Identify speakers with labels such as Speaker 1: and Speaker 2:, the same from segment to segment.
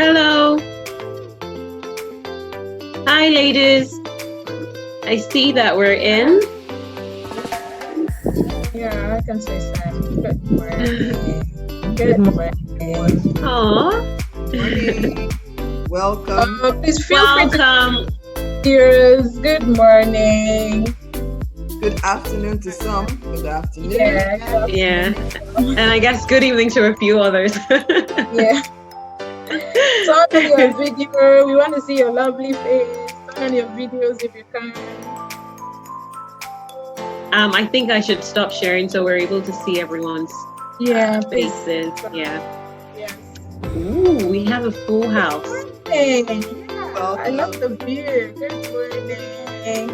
Speaker 1: Hello. Hi, ladies. I see that we're in.
Speaker 2: Yeah, I can say something. Good morning. Good morning.
Speaker 1: Aww.
Speaker 3: Welcome.
Speaker 2: Please feel free
Speaker 1: Welcome.
Speaker 2: to cheers. Good morning.
Speaker 3: Good afternoon to some. Good afternoon.
Speaker 1: Yeah. And I guess good evening to a few others.
Speaker 2: Yeah. Turn on your video. We want to see your lovely face. Turn on your videos if you can.
Speaker 1: I think I should stop sharing so we're able to see everyone's faces. Yeah.
Speaker 2: Yes.
Speaker 1: Ooh, we have a full house.
Speaker 2: Hey, I love the view. Good morning.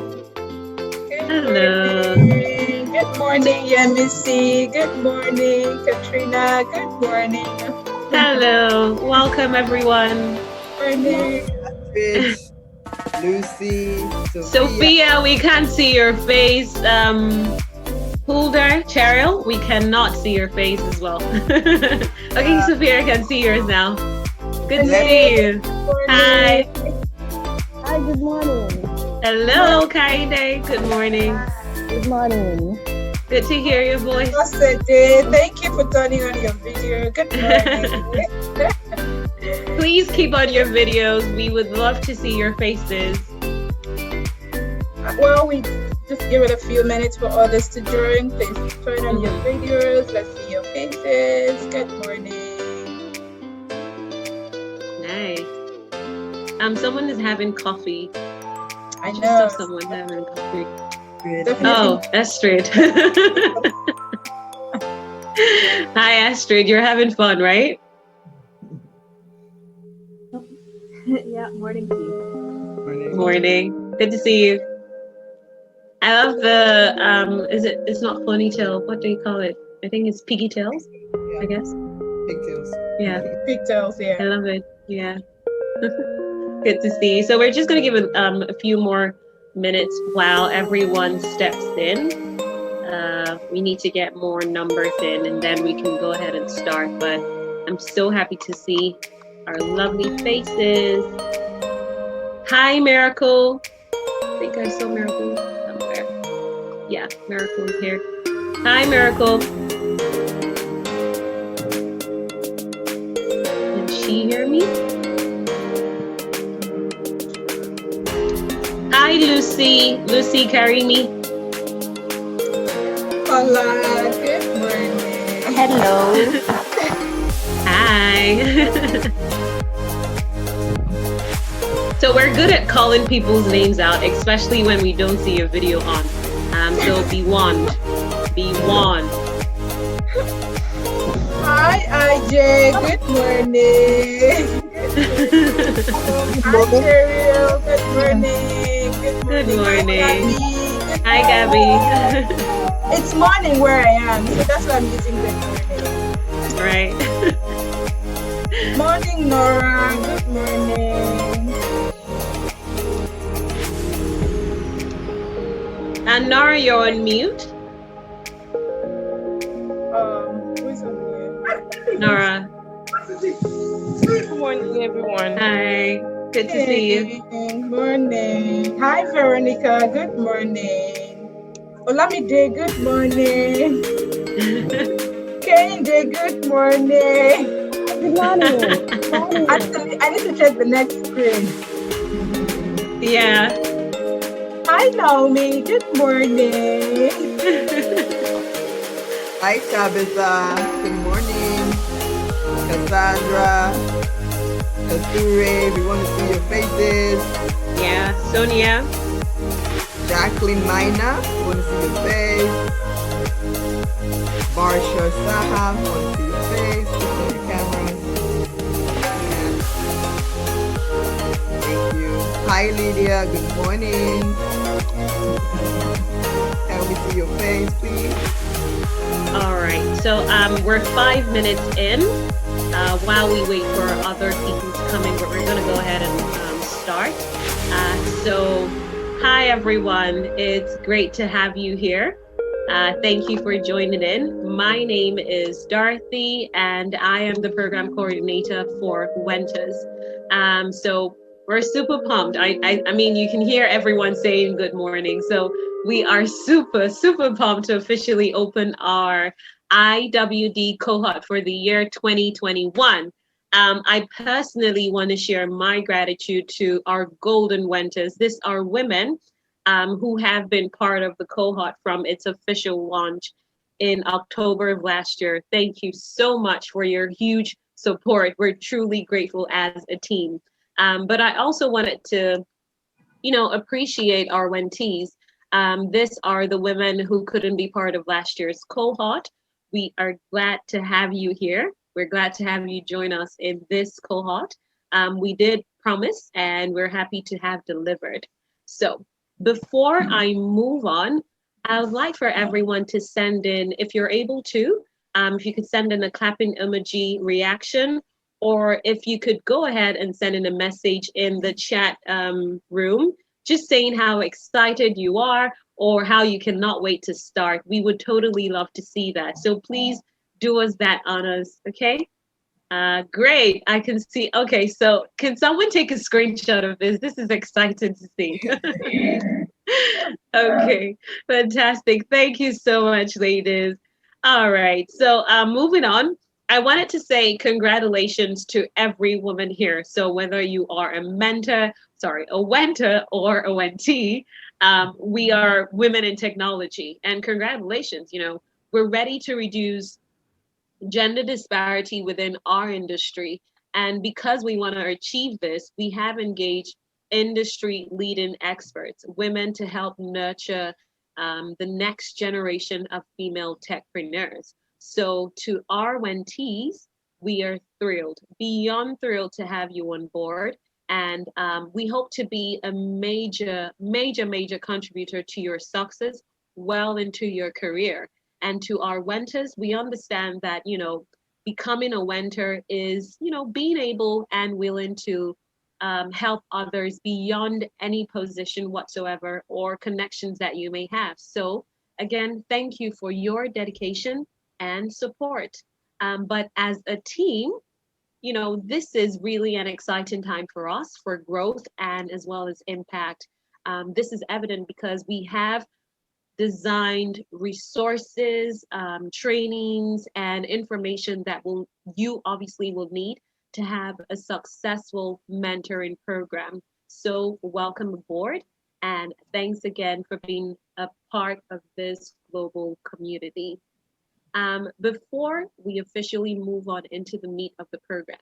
Speaker 1: Hello.
Speaker 2: Good morning, Yemisi. Good morning, Katrina. Good morning.
Speaker 1: Hello. Welcome, everyone.
Speaker 2: Good morning.
Speaker 3: Rich, Lucy,
Speaker 1: Sophia, we can't see your face. Hulda, Cheryl, we cannot see your face as well. Okay, Sophia, I can see yours now. Good to see you. Hi.
Speaker 4: Hi, good morning.
Speaker 1: Hello, Kaide. Good morning.
Speaker 4: Good morning.
Speaker 1: Good to hear your voice.
Speaker 2: Thank you for turning on your video. Good morning.
Speaker 1: Please keep on your videos. We would love to see your faces.
Speaker 2: Well, we just give it a few minutes for others to join. Please turn on your videos. Let's see your faces. Good morning.
Speaker 1: Nice. Someone is having coffee.
Speaker 2: I
Speaker 1: Just
Speaker 2: know.
Speaker 1: saw someone having coffee.
Speaker 3: Definitely.
Speaker 1: Oh, Astrid. Hi, Astrid. You're having fun, right?
Speaker 4: Yeah, morning to you.
Speaker 1: Morning. Good to see you. I love the it's not ponytail. What do you call it? I think it's piggy tails, I guess.
Speaker 3: Pigtails.
Speaker 1: Yeah.
Speaker 2: Pigtails,
Speaker 1: I
Speaker 2: yeah.
Speaker 1: love it. Yeah. Good to see you. So we're just gonna give it a few more minutes while everyone steps in. We need to get more numbers in and then we can go ahead and start. But I'm so happy to see our lovely faces. Hi, Miracle. I think I saw Miracle somewhere. Yeah, Miracle is here. Hi, Miracle. Can she hear me? Hi, Lucy. Lucy, carry me.
Speaker 2: Hola. Good morning.
Speaker 4: Hello.
Speaker 1: Hi. So we're good at calling people's names out, especially when we don't see a video on. So be warned. Be warned.
Speaker 2: Hi, IJ. Good morning. Hi, Cheryl. Good morning.
Speaker 1: Good morning.
Speaker 2: Hi,
Speaker 1: Gabby. Hi, Gabby.
Speaker 2: It's morning where I am, so that's why I'm using good morning.
Speaker 1: Right.
Speaker 2: Morning, Nora. Good morning.
Speaker 1: And Nora, you're on mute.
Speaker 2: Who's on here?
Speaker 1: Nora.
Speaker 5: Good morning, everyone.
Speaker 1: Hi. Good to see you.
Speaker 2: Good morning. Hi, Veronica. Good morning. Olamide, good morning. Kende, good morning.
Speaker 4: Good morning.
Speaker 2: Actually, I need to check the next screen.
Speaker 1: Yeah.
Speaker 2: Hi, Naomi. Good morning.
Speaker 3: Hi, Tabitha. Good morning. Cassandra. Kasture. We want to see your faces.
Speaker 1: Yeah. Sonia.
Speaker 3: Jacqueline Mina. We want to see your face. Barsha Saha. We want to see your face. Put on your cameras. Yeah. Thank you. Hi, Lydia. Good morning. Can we see your face, please?
Speaker 1: All right. So we're 5 minutes in. While we wait for other people to come in, but we're going to go ahead and start. So hi, everyone. It's great to have you here. Thank you for joining in. My name is Dorothy, and I am the program coordinator for Wentors. So we're super pumped. I mean, you can hear everyone saying good morning. So we are super pumped to officially open our IWD cohort for the year 2021. I personally want to share my gratitude to our golden Wentors. These are women who have been part of the cohort from its official launch in October of last year. Thank you so much for your huge support. We're truly grateful as a team. But I also wanted to, appreciate our mentees. These are the women who couldn't be part of last year's cohort. We are glad to have you here. We're glad to have you join us in this cohort. We did promise, and we're happy to have delivered. So before I move on, I would like for everyone to send in, if you're able to, if you could send in a clapping emoji reaction, or if you could go ahead and send in a message in the chat room, just saying how excited you are or how you cannot wait to start. We would totally love to see that. So please do us that honors, okay? Great, I can see. Okay, so can someone take a screenshot of this? This is exciting to see. Okay, fantastic. Thank you so much, ladies. All right, so moving on, I wanted to say congratulations to every woman here. So whether you are a mentor, a Wentor or a Wentee, we are women in technology, and congratulations. We're ready to reduce gender disparity within our industry. And because we want to achieve this, we have engaged industry leading experts, women, to help nurture the next generation of female techpreneurs. So to our Wentees, we are thrilled, beyond thrilled to have you on board. And we hope to be a major contributor to your success well into your career. And to our Wentors, we understand that, becoming a Wentor is, being able and willing to help others beyond any position whatsoever or connections that you may have. So again, thank you for your dedication and support. But as a team, this is really an exciting time for us for growth and as well as impact. This is evident because we have designed resources, trainings, and information that you obviously will need to have a successful mentoring program. So welcome aboard, and thanks again for being a part of this global community. Before we officially move on into the meat of the program,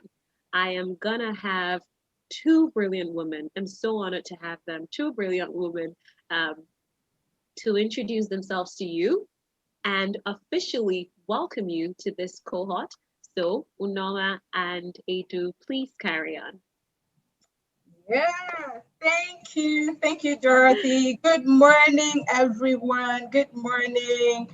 Speaker 1: I am gonna have two brilliant women. I'm so honored to have them, two brilliant women, to introduce themselves to you and officially welcome you to this cohort. So Unola and Edu, please carry on.
Speaker 2: Yeah, thank you. Thank you, Dorothy. Good morning, everyone. Good morning.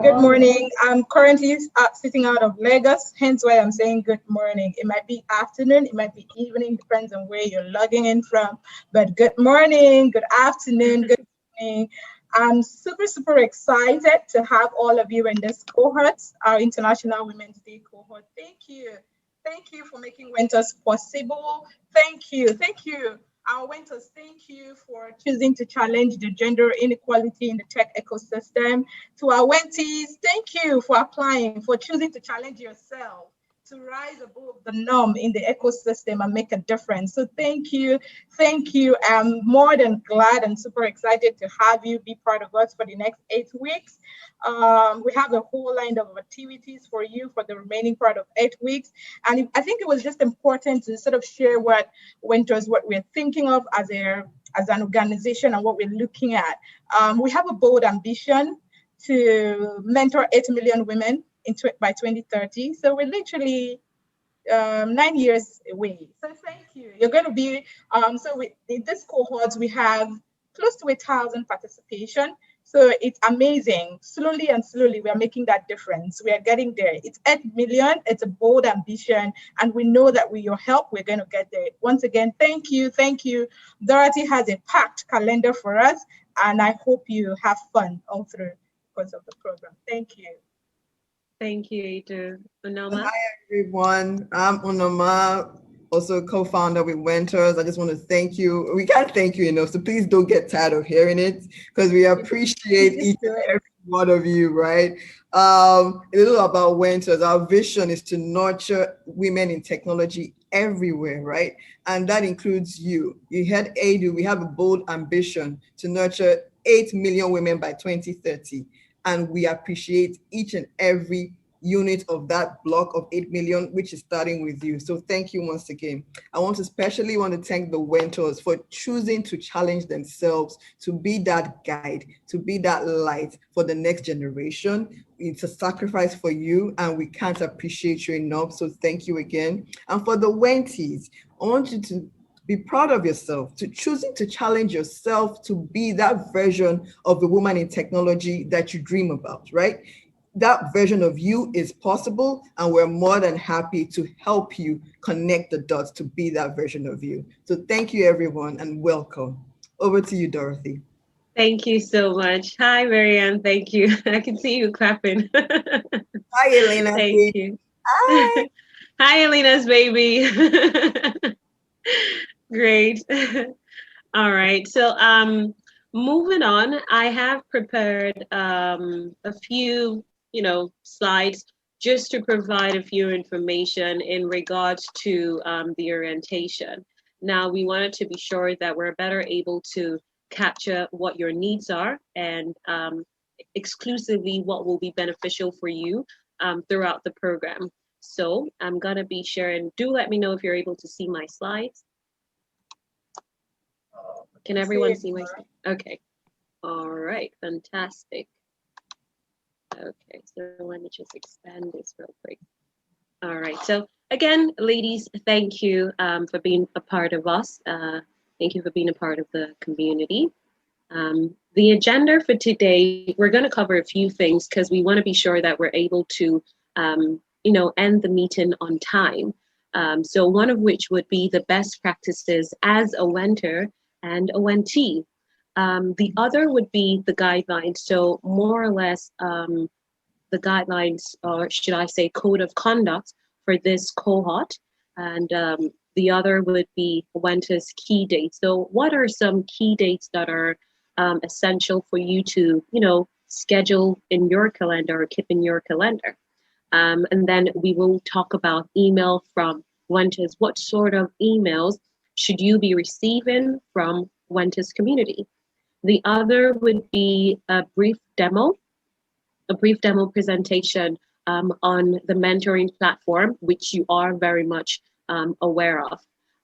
Speaker 2: Good morning. I'm currently sitting out of Lagos, hence why I'm saying good morning. It might be afternoon, it might be evening, depends on where you're logging in from. But good morning, good afternoon, good evening. I'm super excited to have all of you in this cohort, our International Women's Day cohort. Thank you. Thank you for making Wentors possible. Thank you. Our Wentors, thank you for choosing to challenge the gender inequality in the tech ecosystem. To our Wentees, thank you for applying, for choosing to challenge yourself, to rise above the norm in the ecosystem and make a difference. So thank you. I'm more than glad and super excited to have you be part of us for the next 8 weeks. We have a whole line of activities for you for the remaining part of 8 weeks. And I think it was just important to sort of share what we're thinking of as an organization and what we're looking at. We have a bold ambition to mentor 8 million women by 2030. So we're literally 9 years away. So thank you. You're going to be, in this cohort, we have close to 1,000 participation. So it's amazing. Slowly, we are making that difference. We are getting there. It's 8 million. It's a bold ambition. And we know that with your help, we're going to get there. Once again, thank you. Dorothy has a packed calendar for us. And I hope you have fun all through. course of the program. Thank you.
Speaker 1: Thank you, Edu. Unoma?
Speaker 3: Hi, everyone. I'm Unoma, also co-founder with Wentors. I just want to thank you. We can't thank you enough, so please don't get tired of hearing it because we appreciate each and every one of you, right? A little about Wentors. Our vision is to nurture women in technology everywhere, right? And that includes you. You heard Edu, we have a bold ambition to nurture 8 million women by 2030. And we appreciate each and every unit of that block of 8 million, which is starting with you. So thank you once again. I want to thank the Wentors for choosing to challenge themselves, to be that guide, to be that light for the next generation. It's a sacrifice for you, and we can't appreciate you enough. So thank you again. And for the Wenties, I want you to be proud of yourself, to choosing to challenge yourself to be that version of the woman in technology that you dream about, right? That version of you is possible, and we're more than happy to help you connect the dots to be that version of you. So thank you, everyone, and welcome. Over to you, Dorothy.
Speaker 1: Thank you so much. Hi, Marianne. Thank you. I can see you clapping.
Speaker 3: Hi, Elena.
Speaker 1: Thank you.
Speaker 3: Hi.
Speaker 1: Hi, Elena's baby. Great. All right. So moving on, I have prepared a few, slides just to provide a few information in regards to the orientation. Now, we wanted to be sure that we're better able to capture what your needs are and exclusively what will be beneficial for you throughout the program. So I'm going to be sharing. Do let me know if you're able to see my slides. Can everyone see my slides? Okay. All right. Fantastic. Okay. So let me just expand this real quick. All right. So again, ladies, thank you for being a part of us. Thank you for being a part of the community. The agenda for today, we're going to cover a few things because we want to be sure that we're able to, end the meeting on time. So one of which would be the best practices as a Wentor and a Wentee. The other would be the guidelines. So more or less the guidelines, or should I say code of conduct for this cohort. And the other would be Wentor's key dates. So what are some key dates that are essential for you to, schedule in your calendar or keep in your calendar? And then we will talk about email from Wentors. What sort of emails should you be receiving from Wentors community? The other would be a brief demo presentation on the mentoring platform, which you are very much aware of.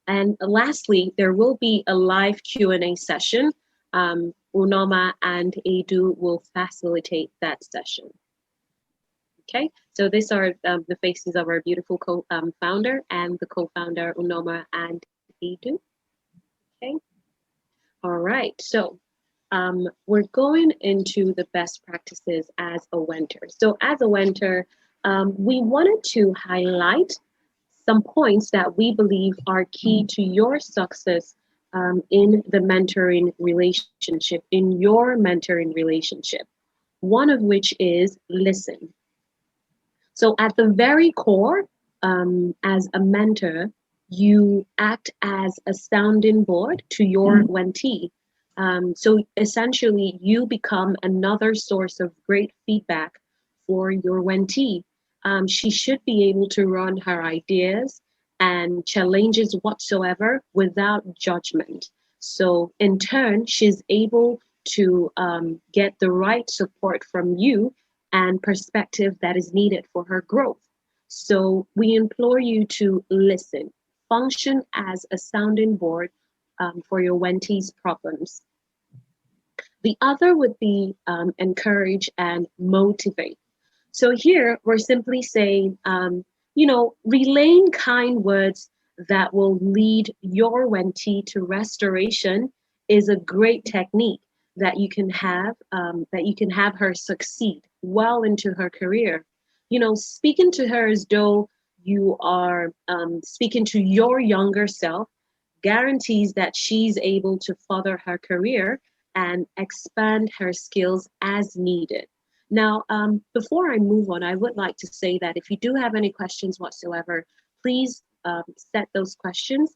Speaker 1: And lastly, there will be a live Q&A session. Unoma and Edu will facilitate that session. Okay, so these are the faces of our beautiful co-founder and the co-founder Unoma and Edu. Okay, all right, so we're going into the best practices as a Wentor. So as a Wentor, we wanted to highlight some points that we believe are key to your success in the mentoring relationship, in your mentoring relationship. One of which is listen. So at the very core, as a mentor, you act as a sounding board to your Wentee. So essentially, you become another source of great feedback for your Wentee. She should be able to run her ideas and challenges whatsoever without judgment. So in turn, she's able to get the right support from you and perspective that is needed for her growth. So we implore you to listen, function as a sounding board for your Wentee's problems. The other would be encourage and motivate. So here we're simply saying, relaying kind words that will lead your Wentee to restoration is a great technique that you can have her succeed well into her career. Speaking to her as though you are speaking to your younger self guarantees that she's able to further her career and expand her skills as needed. Now, before I move on, I would like to say that if you do have any questions whatsoever, please set those questions.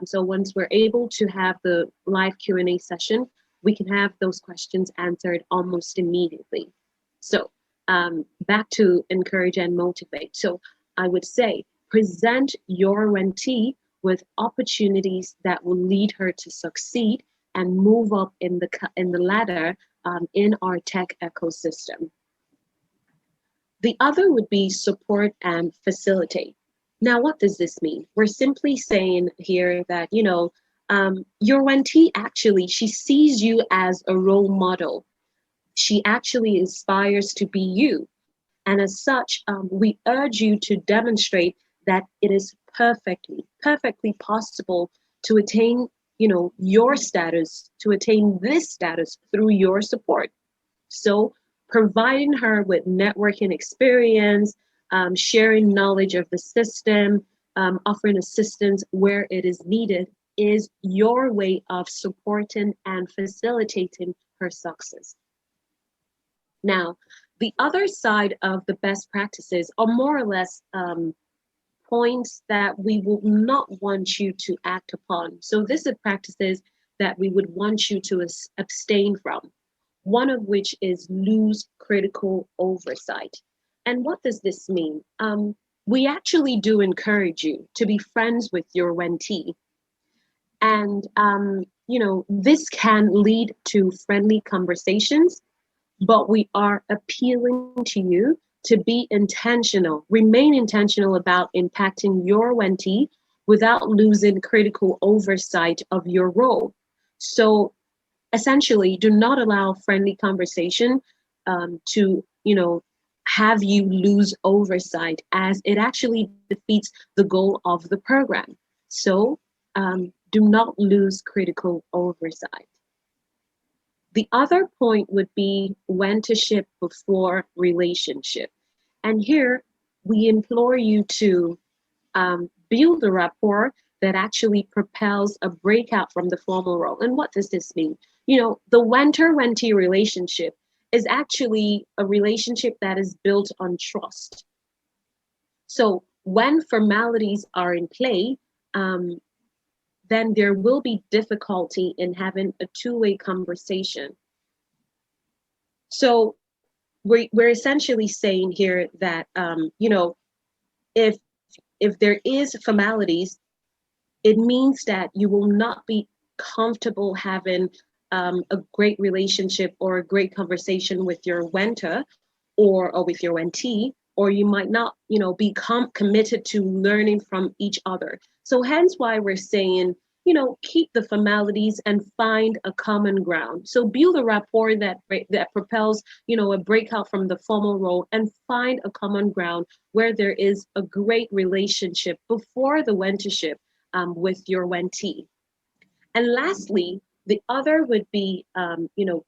Speaker 1: So once we're able to have the live Q&A session, we can have those questions answered almost immediately. So back to encourage and motivate. So I would say present your mentee with opportunities that will lead her to succeed and move up in the ladder in our tech ecosystem. The other would be support and facilitate. Now, what does this mean? We're simply saying here that, your mentee actually, she sees you as a role model. She actually aspires to be you. And as such, we urge you to demonstrate that it is perfectly possible to attain, your status, to attain this status through your support. So providing her with networking experience, sharing knowledge of the system, offering assistance where it is needed is your way of supporting and facilitating her success. Now, the other side of the best practices are more or less points that we will not want you to act upon. So these are practices that we would want you to abstain from. One of which is lose critical oversight. And what does this mean? We actually do encourage you to be friends with your mentee. And, this can lead to friendly conversations, but we are appealing to you to be intentional, remain intentional about impacting your mentee without losing critical oversight of your role. So essentially, do not allow friendly conversation to, have you lose oversight, as it actually defeats the goal of the program. So do not lose critical oversight. The other point would be mentorship before relationship. And here we implore you to build a rapport that actually propels a breakout from the formal role. And what does this mean? The mentor-mentee relationship is actually a relationship that is built on trust. So when formalities are in play, then there will be difficulty in having a two-way conversation. So we're essentially saying here that, if there is formalities, it means that you will not be comfortable having a great relationship or a great conversation with your mentor or with your mentee, or you might not, be committed to learning from each other. So hence why we're saying, keep the formalities and find a common ground. So build a rapport that propels, a breakout from the formal role, and find a common ground where there is a great relationship before the mentorship with your mentee. And lastly, the other would be,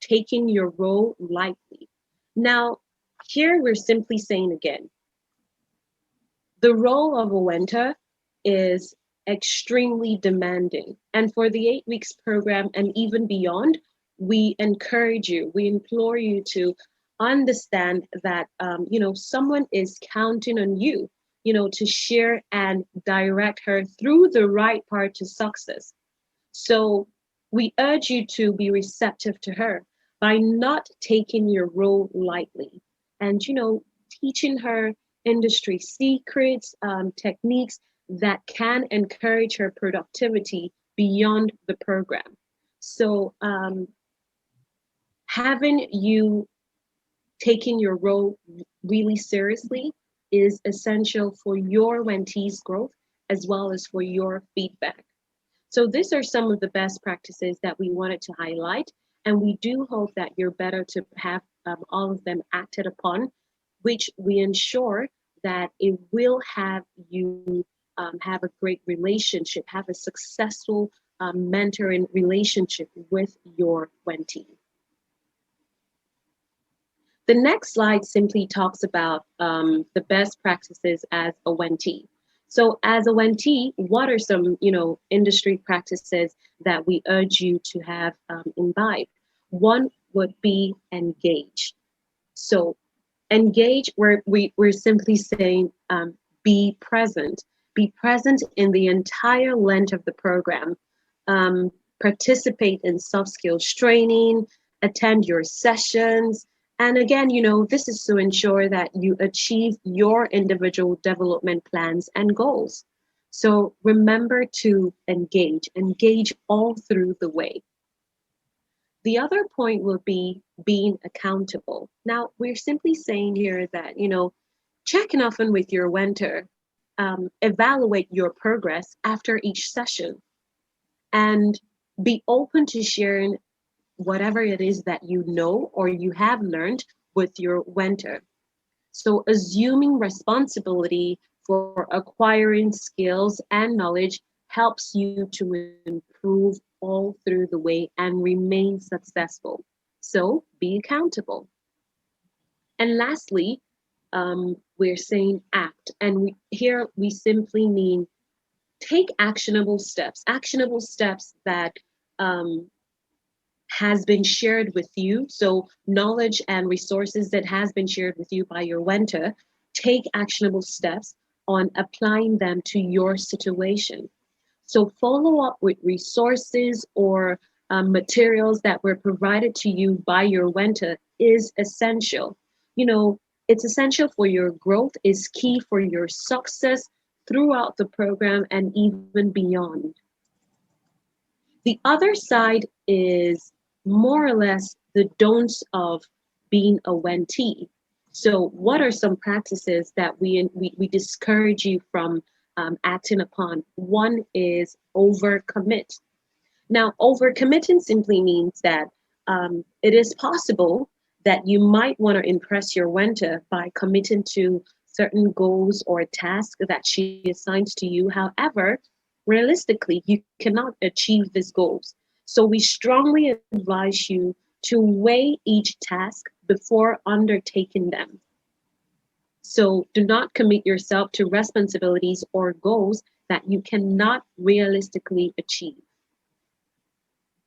Speaker 1: taking your role lightly. Now, here we're simply saying again, the role of a mentor is extremely demanding. And for the 8 weeks program and even beyond, we encourage you, we implore you to understand that, someone is counting on you, to share and direct her through the right path to success. So we urge you to be receptive to her by not taking your role lightly and, teaching her industry secrets, techniques that can encourage her productivity beyond the program. So having you taking your role really seriously is essential for your mentee's growth as well as for your feedback. So these are some of the best practices that we wanted to highlight, and we do hope that you're better to have all of them acted upon, which we ensure that it will have you have a great relationship, have a successful mentoring relationship with your mentee. The next slide simply talks about the best practices as a mentee. So as a mentee, what are some, industry practices that we urge you to have imbibed? One would be engage. So Engage, we're simply saying be present. Be present in the entire length of the program. Participate in soft skills training, attend your sessions. And again, this is to ensure that you achieve your individual development plans and goals. So remember to engage all through the way. The other point will be being accountable. Now, we're simply saying here that, check in often with your mentor, evaluate your progress after each session, and be open to sharing whatever it is that you know or you have learned with your mentor. So assuming responsibility for acquiring skills and knowledge helps you to improve all through the way and remain successful. So be accountable. And lastly, we're saying act. And here we simply mean take actionable steps that has been shared with you. So knowledge and resources that has been shared with you by your mentor, take actionable steps on applying them to your situation. So follow up with resources or materials that were provided to you by your mentor is essential. It's essential for your growth, is key for your success throughout the program and even beyond. The other side is more or less the don'ts of being a mentee. So what are some practices that we discourage you from acting upon? One is overcommit. Now, overcommitting simply means that it is possible that you might want to impress your mentor by committing to certain goals or tasks that she assigns to you. However, realistically, you cannot achieve these goals. So we strongly advise you to weigh each task before undertaking them. So do not commit yourself to responsibilities or goals that you cannot realistically achieve.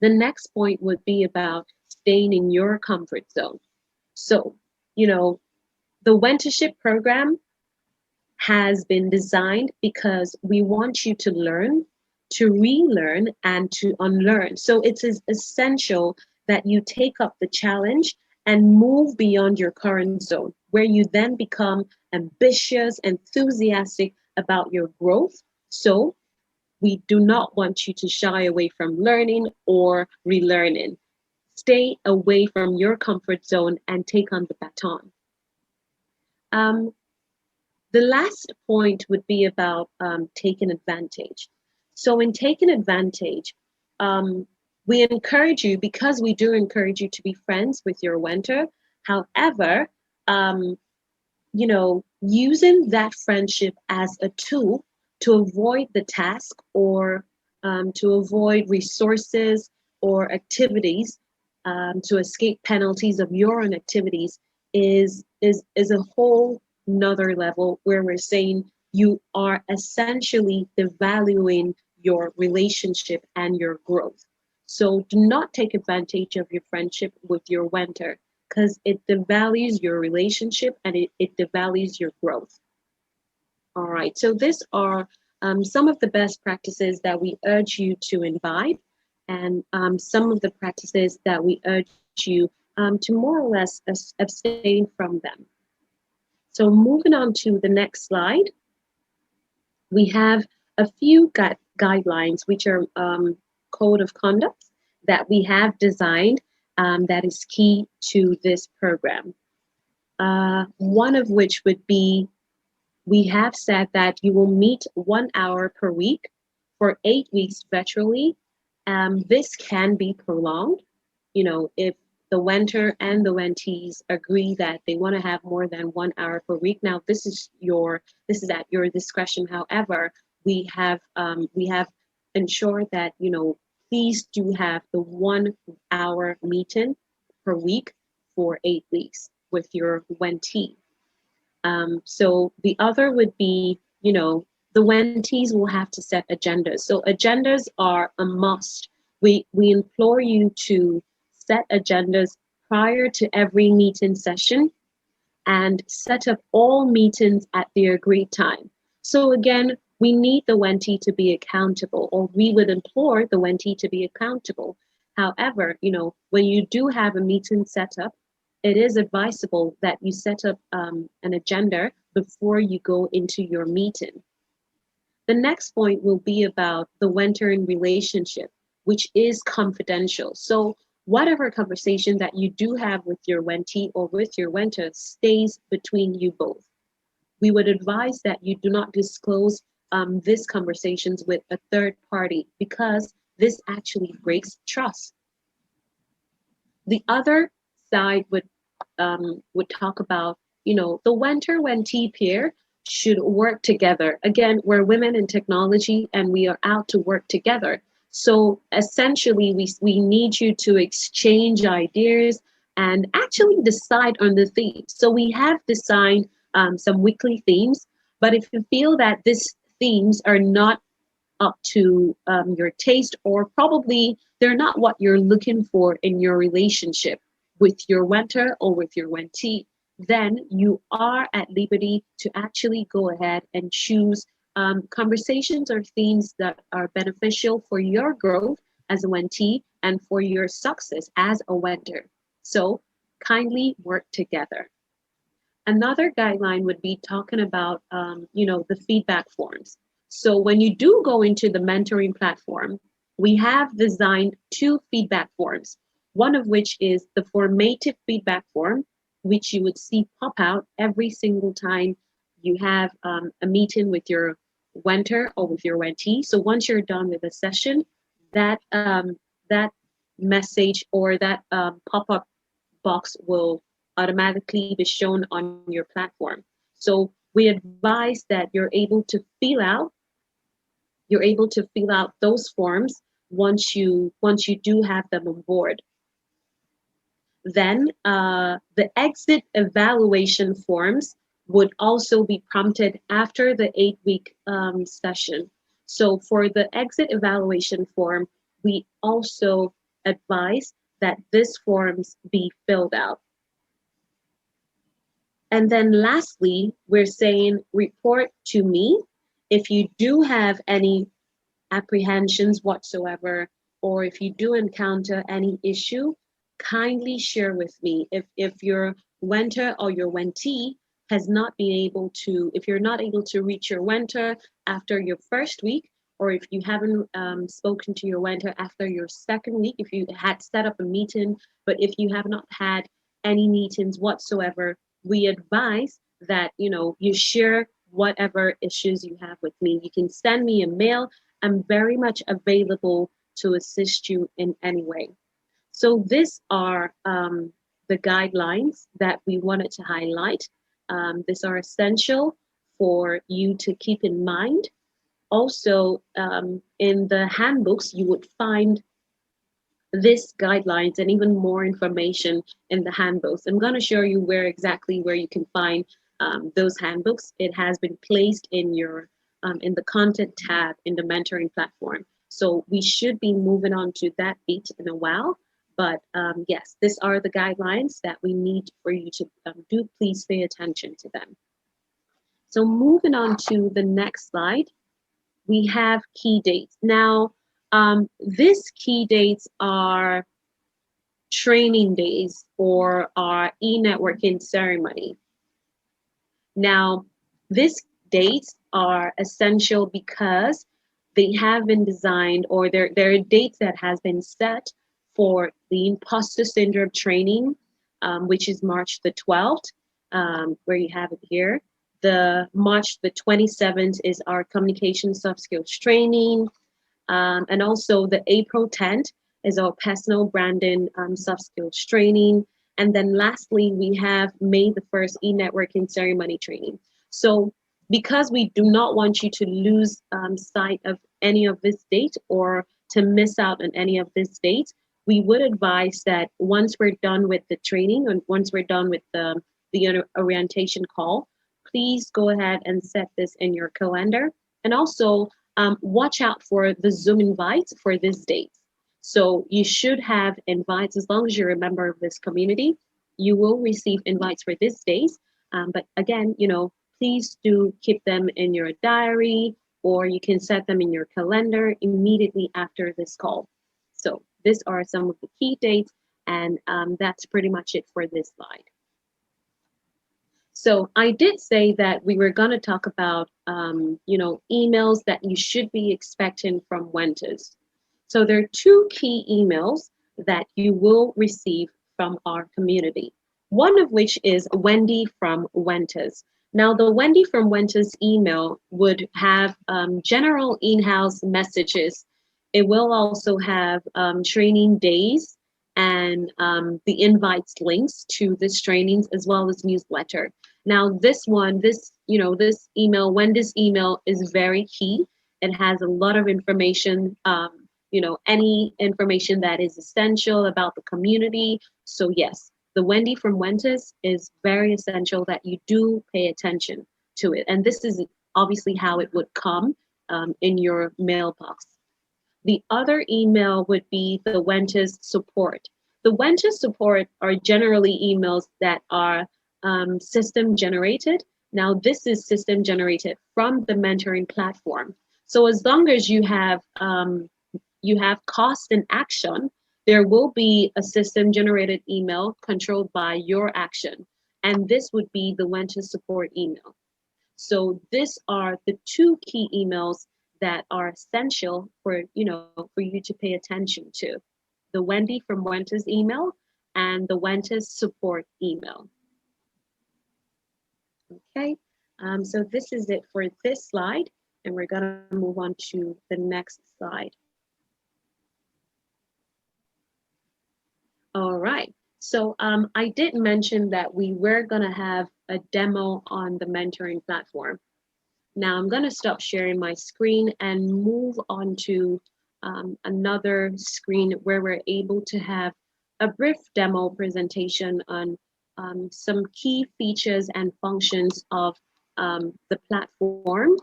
Speaker 1: The next point would be about staying in your comfort zone. So, the Wentorship program has been designed because we want you to learn, to relearn, and to unlearn. So it is essential that you take up the challenge and move beyond your current zone, where you then become ambitious, enthusiastic about your growth. So we do not want you to shy away from learning or relearning. Stay away from your comfort zone and take on the baton. The last point would be about taking advantage. So in taking advantage, we encourage you, because we do encourage you to be friends with your mentor. However, using that friendship as a tool to avoid the task or to avoid resources or activities, to escape penalties of your own activities is a whole another level, where we're saying you are essentially devaluing your relationship and your growth. So do not take advantage of your friendship with your mentor, because it devalues your relationship and it devalues your growth. All right, so these are some of the best practices that we urge you to imbibe, and some of the practices that we urge you to more or less abstain from them. So moving on to the next slide, we have a few guidelines, which are code of conduct that we have designed that is key to this program. One of which would be, we have said that you will meet 1 hour per week for 8 weeks virtually. This can be prolonged, if the mentor and the mentees agree that they want to have more than 1 hour per week. Now, this is at your discretion. However, we have ensured that please do have the 1 hour meeting per week for 8 weeks with your mentee. So the other would be, the mentees will have to set agendas. So agendas are a must. We implore you to set agendas prior to every meeting session, and set up all meetings at the agreed time. So again, we need the Wentee to be accountable, or we would implore the Wentee to be accountable. However, when you do have a meeting set up, it is advisable that you set up an agenda before you go into your meeting. The next point will be about the mentoring relationship, which is confidential. So whatever conversation that you do have with your Wentee or with your Wentor stays between you both. We would advise that you do not disclose these conversations with a third party, because this actually breaks trust. The other side would talk about, the Wentor-Wentee pair should work together. Again, we're women in technology and we are out to work together. So essentially, we need you to exchange ideas and actually decide on the themes. So we have designed some weekly themes, but if you feel that these themes are not up to your taste, or probably they're not what you're looking for in your relationship with your Wentor or with your Wentee, then you are at liberty to actually go ahead and choose conversations or themes that are beneficial for your growth as a Wentee and for your success as a Wentor. So kindly work together. Another guideline would be talking about, the feedback forms. So when you do go into the mentoring platform, we have designed 2 feedback forms, one of which is the formative feedback form, which you would see pop out every single time you have a meeting with your Wentor or with your Wentee. So once you're done with the session, that message or that pop-up box will automatically be shown on your platform. So we advise that you're able to fill out those forms once you do have them on board. Then the exit evaluation forms would also be prompted after the 8-week session. So for the exit evaluation form, we also advise that these forms be filled out. And then lastly, we're saying report to me if you do have any apprehensions whatsoever, or if you do encounter any issue, kindly share with me. If your Wentor or your Wentee has not been able to, if you're not able to reach your Wentor after your first week, or if you haven't spoken to your Wentor after your second week, if you had set up a meeting, but if you have not had any meetings whatsoever, we advise that you share whatever issues you have with me. You can send me a mail. I'm very much available to assist you in any way. So these are the guidelines that we wanted to highlight. These are essential for you to keep in mind. Also, in the handbooks, you would find these guidelines and even more information in the handbooks. I'm going to show you where you can find those handbooks. It has been placed in your in the content tab in the mentoring platform. So we should be moving on to that bit in a while. But yes, these are the guidelines that we need for you to do. Please pay attention to them. So moving on to the next slide, we have key dates. Now, these key dates are training days or our e-networking ceremony. Now, these dates are essential because they have been designed, or there are dates that has been set for the imposter syndrome training, which is March the 12th, where you have it here. The March the 27th is our communication soft skills training. And also the April 10th is our personal branding soft skills training. And then lastly, we have May the 1st e-networking ceremony training. So because we do not want you to lose sight of any of this date or to miss out on any of this date, we would advise that once we're done with the training and once we're done with the orientation call, please go ahead and set this in your calendar. And also watch out for the Zoom invites for this date. So you should have invites. As long as you're a member of this community, you will receive invites for this days. But again, please do keep them in your diary, or you can set them in your calendar immediately after this call. So these are some of the key dates, and that's pretty much it for this slide. So I did say that we were going to talk about, emails that you should be expecting from Wentors. So there are two key emails that you will receive from our community. One of which is Wendy from Wentors. Now, the Wendy from Wentors email would have general in-house messages. It will also have training days and the invites links to this trainings, as well as newsletter. Now, this email, Wendy's email, is very key. It has a lot of information, any information that is essential about the community. So yes, the Wendy from Wentors is very essential that you do pay attention to it. And this is obviously how it would come in your mailbox. The other email would be the Wentors support. The Wentors support are generally emails that are system generated. Now, this is system generated from the mentoring platform. So as long as you have cost and action, there will be a system generated email controlled by your action. And this would be the Wentors support email. So these are the two key emails that are essential for you to pay attention to: the Wendy from Wentors email and the Wentors support email. Okay, so this is it for this slide, and we're gonna move on to the next slide. All right, so I did mention that we were gonna have a demo on the mentoring platform. Now I'm gonna stop sharing my screen and move on to another screen where we're able to have a brief demo presentation on some key features and functions of the platform.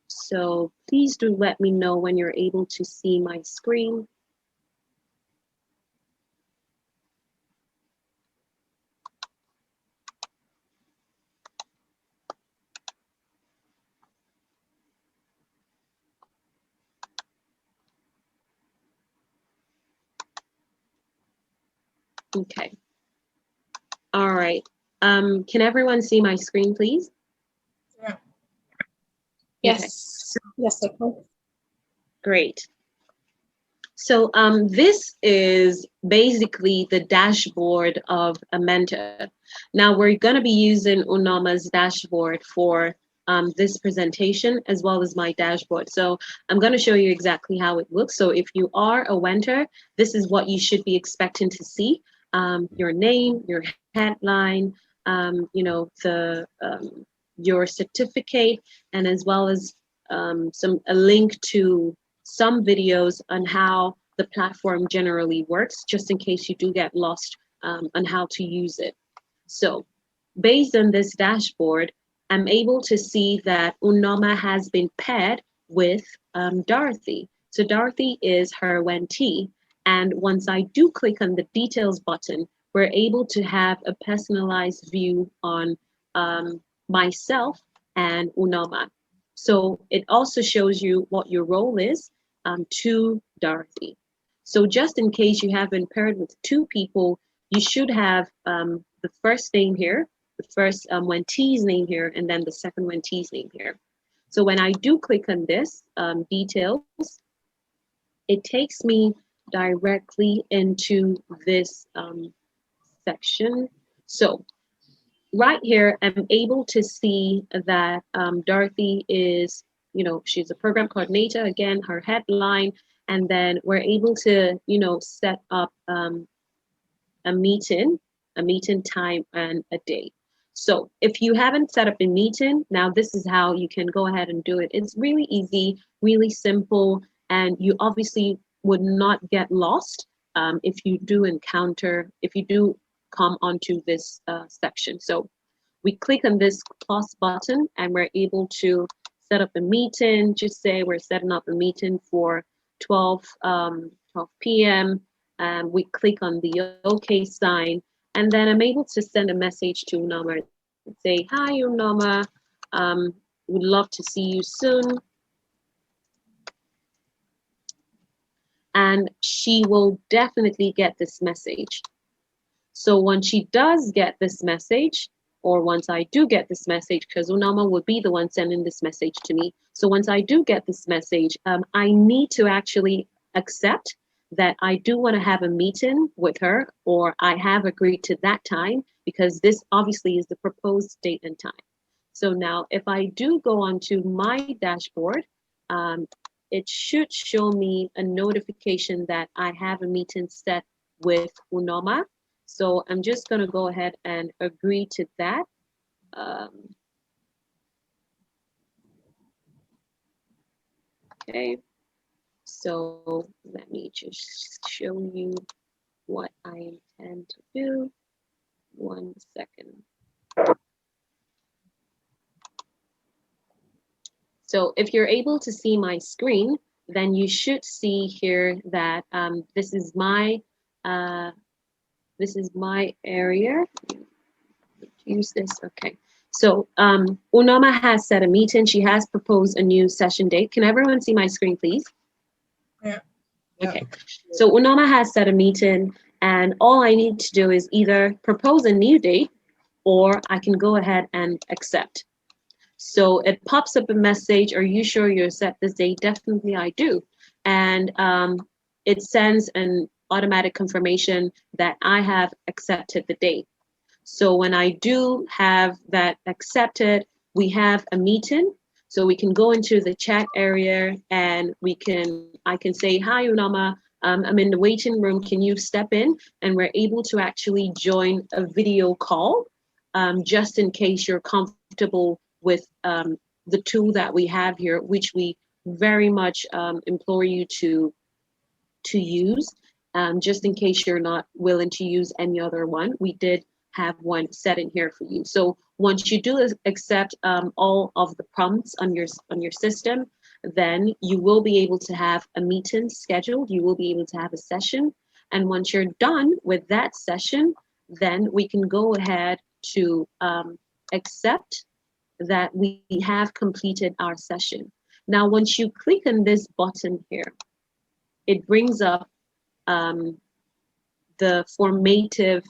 Speaker 1: So please do let me know when you're able to see my screen. Okay. All right. Can everyone see my screen, please?
Speaker 2: Yeah.
Speaker 6: Yes.
Speaker 1: Okay.
Speaker 6: Yes, I can.
Speaker 1: Great. So this is basically the dashboard of a mentor. Now we're going to be using Unoma's dashboard for this presentation, as well as my dashboard. So I'm going to show you exactly how it looks. So if you are a Wentor, this is what you should be expecting to see: your name, your headline, your certificate, and as well as a link to some videos on how the platform generally works, just in case you do get lost on how to use it. So based on this dashboard, I'm able to see that Unoma has been paired with Dorothy. So Dorothy is her Wentee. And once I do click on the details button, we're able to have a personalized view on myself and Unoma. So it also shows you what your role is to Dorothy. So just in case you have been paired with two people, you should have the first name here, the first Wentee's name here, and then the second Wentee's name here. So when I do click on this details, it takes me directly into this section. So right here, I'm able to see that Dorothy is, she's a program coordinator, again, her headline, and then we're able to, set up a meeting time and a date. So if you haven't set up a meeting, now this is how you can go ahead and do it. It's really easy, really simple, and you obviously would not get lost if you do come onto this section. So we click on this plus button and we're able to set up a meeting. Just say we're setting up a meeting for 12 p.m. We click on the OK sign, and then I'm able to send a message to Unoma Say, hi, Unoma. Would love to see you soon. And she will definitely get this message. So once she does get this message, or once I do get this message, because Unama will be the one sending this message to me. So once I do get this message, I need to actually accept that I do want to have a meeting with her, or I have agreed to that time, because this obviously is the proposed date and time. So now if I do go onto my dashboard, it should show me a notification that I have a meeting set with Unoma. So I'm just going to go ahead and agree to that. Okay, so let me just show you what I intend to do. 1 second. So if you're able to see my screen, then you should see here that this is my area. Use this, okay. So Unoma has set a meeting. She has proposed a new session date. Can everyone see my screen, please?
Speaker 2: Yeah.
Speaker 1: Okay, so Unoma has set a meeting, and all I need to do is either propose a new date, or I can go ahead and accept. So it pops up a message, are you sure you accept this date? Definitely I do. And it sends an automatic confirmation that I have accepted the date. So when I do have that accepted, we have a meeting. So we can go into the chat area and I can say, hi, Unama, I'm in the waiting room. Can you step in? And we're able to actually join a video call, just in case you're comfortable with the tool that we have here, which we very much implore you to use, just in case you're not willing to use any other one. We did have one set in here for you. So once you do accept all of the prompts on your system, then you will be able to have a meeting scheduled. You will be able to have a session. And once you're done with that session, then we can go ahead to accept that we have completed our session. Now, once you click on this button here, it brings up the formative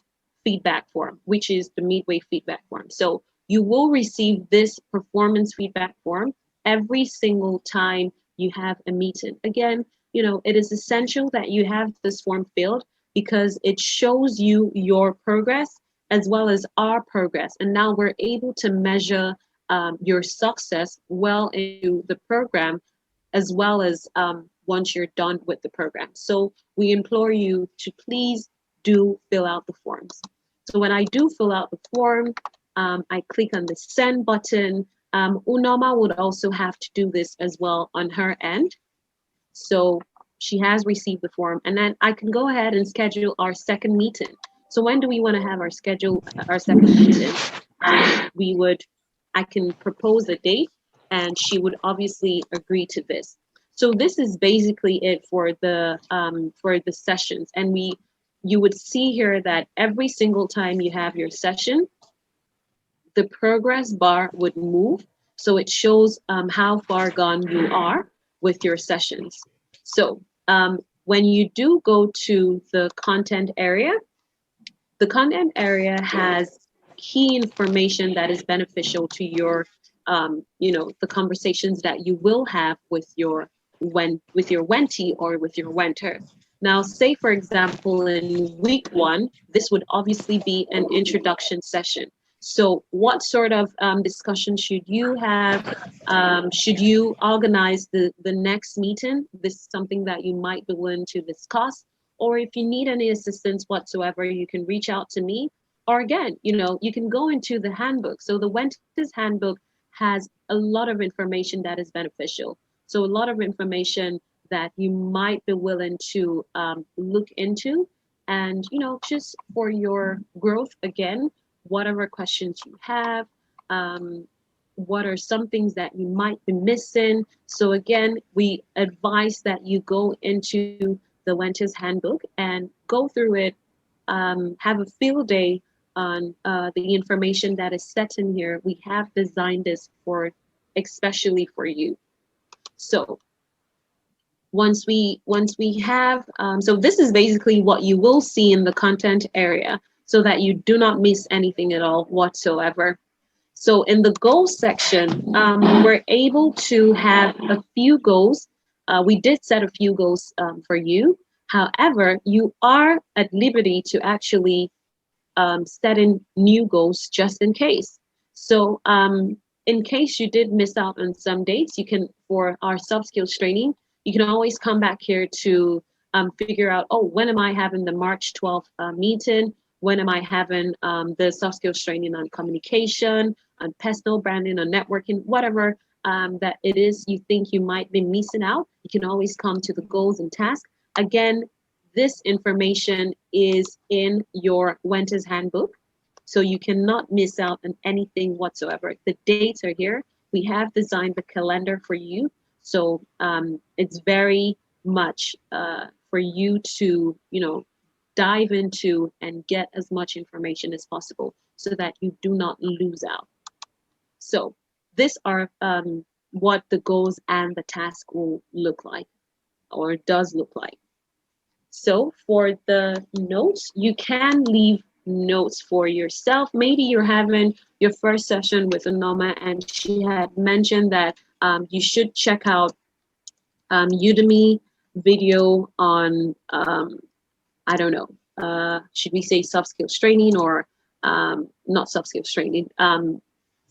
Speaker 1: feedback form, which is the midway feedback form. So you will receive this performance feedback form every single time you have a meeting. Again, it is essential that you have this form filled, because it shows you your progress as well as our progress. And now we're able to measure your success well into the program, as well as once you're done with the program. So we implore you to please do fill out the forms. So when I do fill out the form, I click on the send button. Unoma would also have to do this as well on her end. So she has received the form, and then I can go ahead and schedule our second meeting. So when do we want to have our second meeting? I can propose a date, and she would obviously agree to this. So this is basically it for the sessions. And you would see here that every single time you have your session, the progress bar would move. So it shows how far gone you are with your sessions. So when you do go to the content area has key information that is beneficial to your, the conversations that you will have with your Wentee or with your Wentor. Now, say for example, in week 1, this would obviously be an introduction session. So what sort of discussion should you have? Should you organize the next meeting? This is something that you might be willing to discuss. Or if you need any assistance whatsoever, you can reach out to me. Or again, you can go into the handbook. So the Wentors handbook has a lot of information that is beneficial. So a lot of information that you might be willing to look into. And, just for your growth, again, whatever questions you have, what are some things that you might be missing. So again, we advise that you go into the Wentors handbook and go through it, have a field day on the information that is set in here, we have designed this for especially for you. So once we have, so this is basically what you will see in the content area so that you do not miss anything at all whatsoever. So in the goals section, we're able to have a few goals. We did set a few goals for you. However, you are at liberty to actually set in new goals just in case. So in case you did miss out on some dates, you can, for our soft skills training, you can always come back here to figure out, oh, when am I having the March 12th meeting? When am I having the soft skills training on communication, on personal branding, on networking, whatever that it is you think you might be missing out, you can always come to the goals and tasks. Again, this information is in your Wentors handbook, so you cannot miss out on anything whatsoever. The dates are here. We have designed the calendar for you, so it's very much for you to, dive into and get as much information as possible so that you do not lose out. So these are what the goals and the task will look like, or does look like. So for the notes, you can leave notes for yourself. Maybe you're having your first session with Anoma and she had mentioned that you should check out Udemy video on, I don't know, should we say soft skills training or not soft skills training,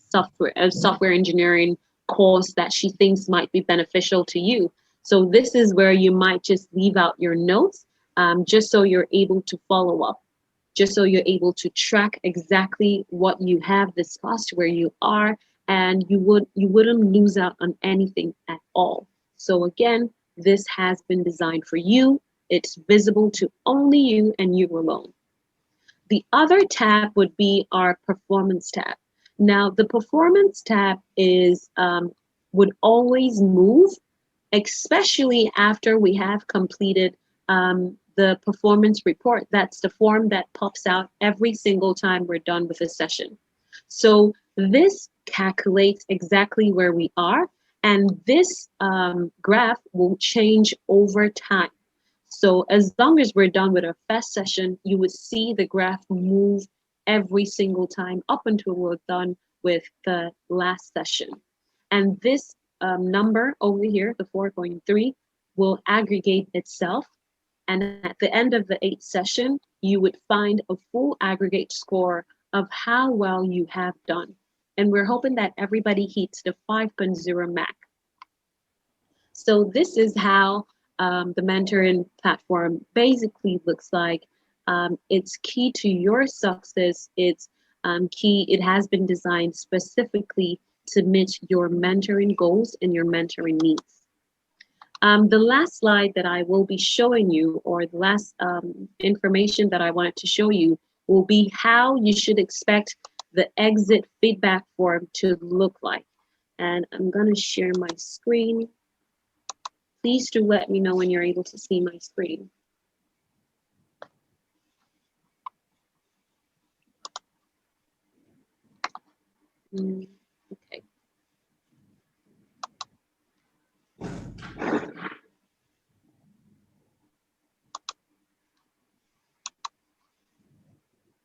Speaker 1: software engineering course that she thinks might be beneficial to you. So this is where you might just leave out your notes, just so you're able to follow up, just so you're able to track exactly what you have discussed, where you are, and you wouldn't lose out on anything at all. So again, this has been designed for you. It's visible to only you and you alone. The other tab would be our performance tab. Now, the performance tab is would always move, especially after we have completed the performance report. That's the form that pops out every single time we're done with a session. So this calculates exactly where we are, and this graph will change over time. So as long as we're done with our first session, you would see the graph move every single time up until we're done with the last session. And this number over here, the 4.3, will aggregate itself. And at the end of the 8th session, you would find a full aggregate score of how well you have done. And we're hoping that everybody hits the 5.0 mark. So this is how the mentoring platform basically looks like. It's key to your success. It's key. It has been designed specifically to meet your mentoring goals and your mentoring needs. The last slide that I will be showing you, or the last information that I wanted to show you, will be how you should expect the exit feedback form to look like. And I'm going to share my screen. Please do let me know when you're able to see my screen. Okay.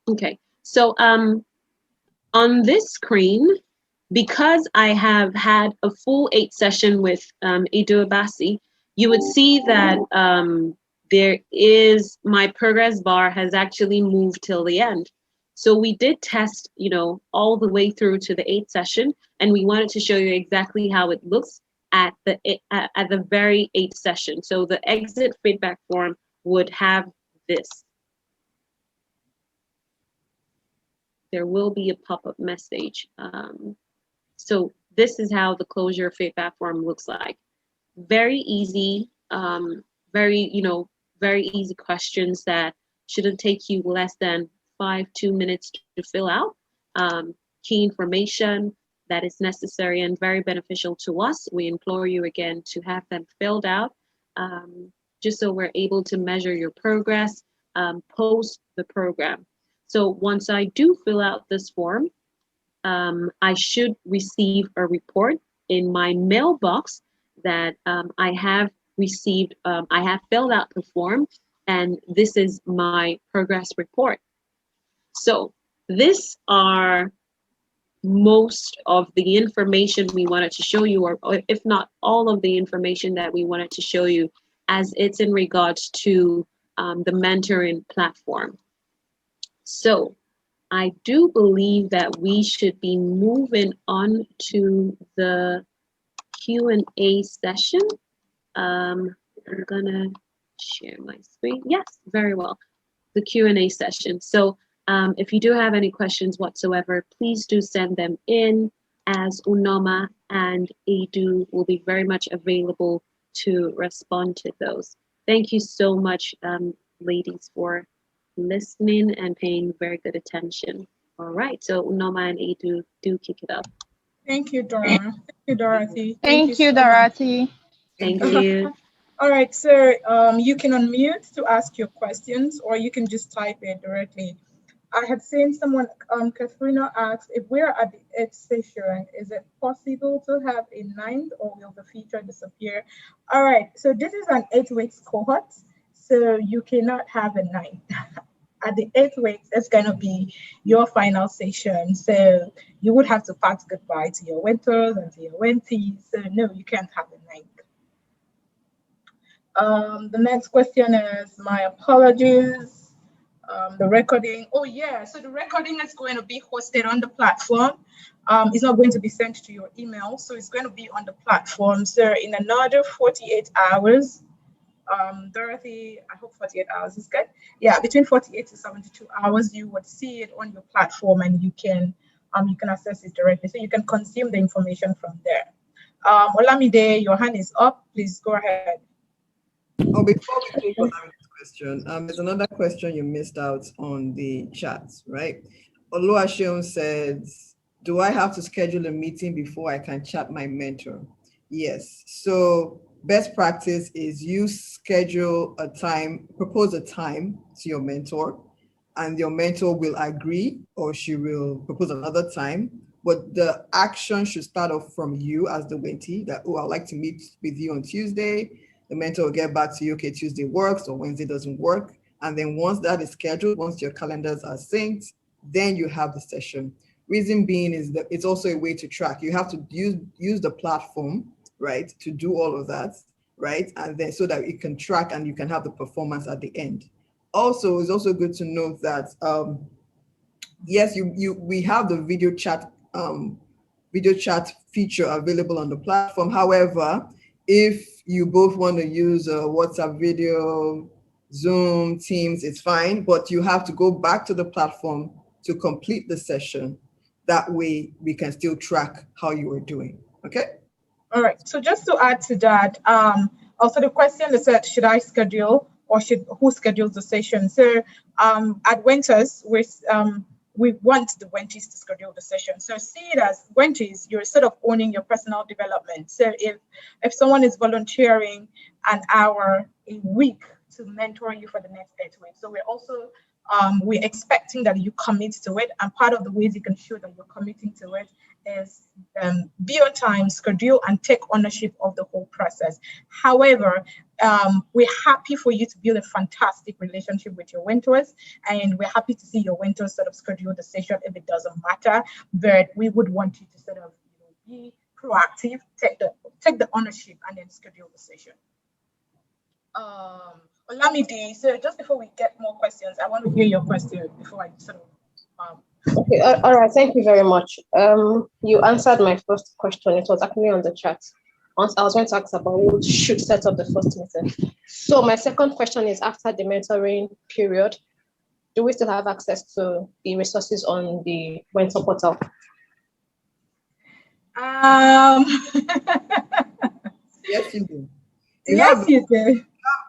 Speaker 1: Okay, so on this screen, because I have had a full 8 session with Edo Abasi, you would see that there is, my progress bar has actually moved till the end. So we did test, all the way through to the 8th session, and we wanted to show you exactly how it looks at the very 8th session. So the exit feedback form would have this. There will be a pop-up message. So this is how the closure feedback form looks like. Very easy, very easy questions that shouldn't take you less than 2 minutes to fill out. Key information that is necessary and very beneficial to us. We implore you again to have them filled out, just so we're able to measure your progress post the program. So once I do fill out this form, I should receive a report in my mailbox that I have received, I have filled out the form, and this is my progress report. So these are most of the information we wanted to show you, or if not all of the information that we wanted to show you, as it's in regards to the mentoring platform. So I do believe that we should be moving on to the Q&A session. I'm gonna share my screen. Yes, very well. The Q&A session. So if you do have any questions whatsoever, please do send them in, as Unoma and Edu will be very much available to respond to those. Thank you so much, ladies, for listening and paying very good attention. All right, so Unoma and Edu, do kick it up.
Speaker 2: Thank you, Dora. Thank you, Dorothy.
Speaker 6: Thank you,
Speaker 2: so
Speaker 6: Dorothy.
Speaker 1: Thank you.
Speaker 2: All right, so you can unmute to ask your questions, or you can just type it directly. I had seen someone, Katharina asked, if we're at the 8th session, is it possible to have a 9th, or will the feature disappear? All right, so this is an 8 weeks cohort, so you cannot have a 9th. At the 8th week, it's going to be your final session. So you would have to pass goodbye to your Wentors and to your Wenties. So no, you can't have a 9th. The next question is, my apologies. The recording, oh yeah, so the recording is going to be hosted on the platform. It's not going to be sent to your email, so it's going to be on the platform. So in another 48 hours, Dorothy, I hope 48 hours is good. Yeah, between 48 to 72 hours, you would see it on your platform, and you can access it directly. So you can consume the information from there. Olamide, your hand is up. Please go ahead.
Speaker 3: Oh, before we take Olamide's question, there's another question you missed out on the chat, right? Oluwaseun says, do I have to schedule a meeting before I can chat my mentor? Yes. So best practice is you schedule a time, propose a time to your mentor, and your mentor will agree, or she will propose another time. But the action should start off from you as the Wentee, that, oh, I'd like to meet with you on Tuesday. The mentor will get back to you, okay, Tuesday works or Wednesday doesn't work. And then once that is scheduled, once your calendars are synced, then you have the session. Reason being is that it's also a way to track. You have to use the platform, right, to do all of that, right? And then so that you can track and you can have the performance at the end. Also, it's also good to note that, yes, we have the video chat feature available on the platform. However, if you both want to use WhatsApp video, Zoom, Teams, it's fine, but you have to go back to the platform to complete the session. That way we can still track how you are doing, okay?
Speaker 2: All right, so just to add to that, also the question is that, should I schedule, or who schedules the session? So at Wentors, we want the Wentees to schedule the session. So see it as Wentees, you're sort of owning your personal development. So if someone is volunteering an hour a week to mentor you for the next 8 weeks, so we're also we're expecting that you commit to it. And part of the ways you can show that you're committing to it is be on time, schedule, and take ownership of the whole process. However, we're happy for you to build a fantastic relationship with your Wentors, and we're happy to see your Wentors sort of schedule the session if it doesn't matter. But we would want you to sort of be proactive, take the ownership, and then schedule the session. Olamide, so just before we get more questions, I want to hear your question before I sort of.
Speaker 7: Okay, all right, thank you very much. You answered my first question. It was actually on the chat. I was going to ask about who should set up the first meeting. So my second question is, after the mentoring period, do we still have access to the resources on the Wentor portal?
Speaker 3: Yes, you do.
Speaker 2: Yes, you do.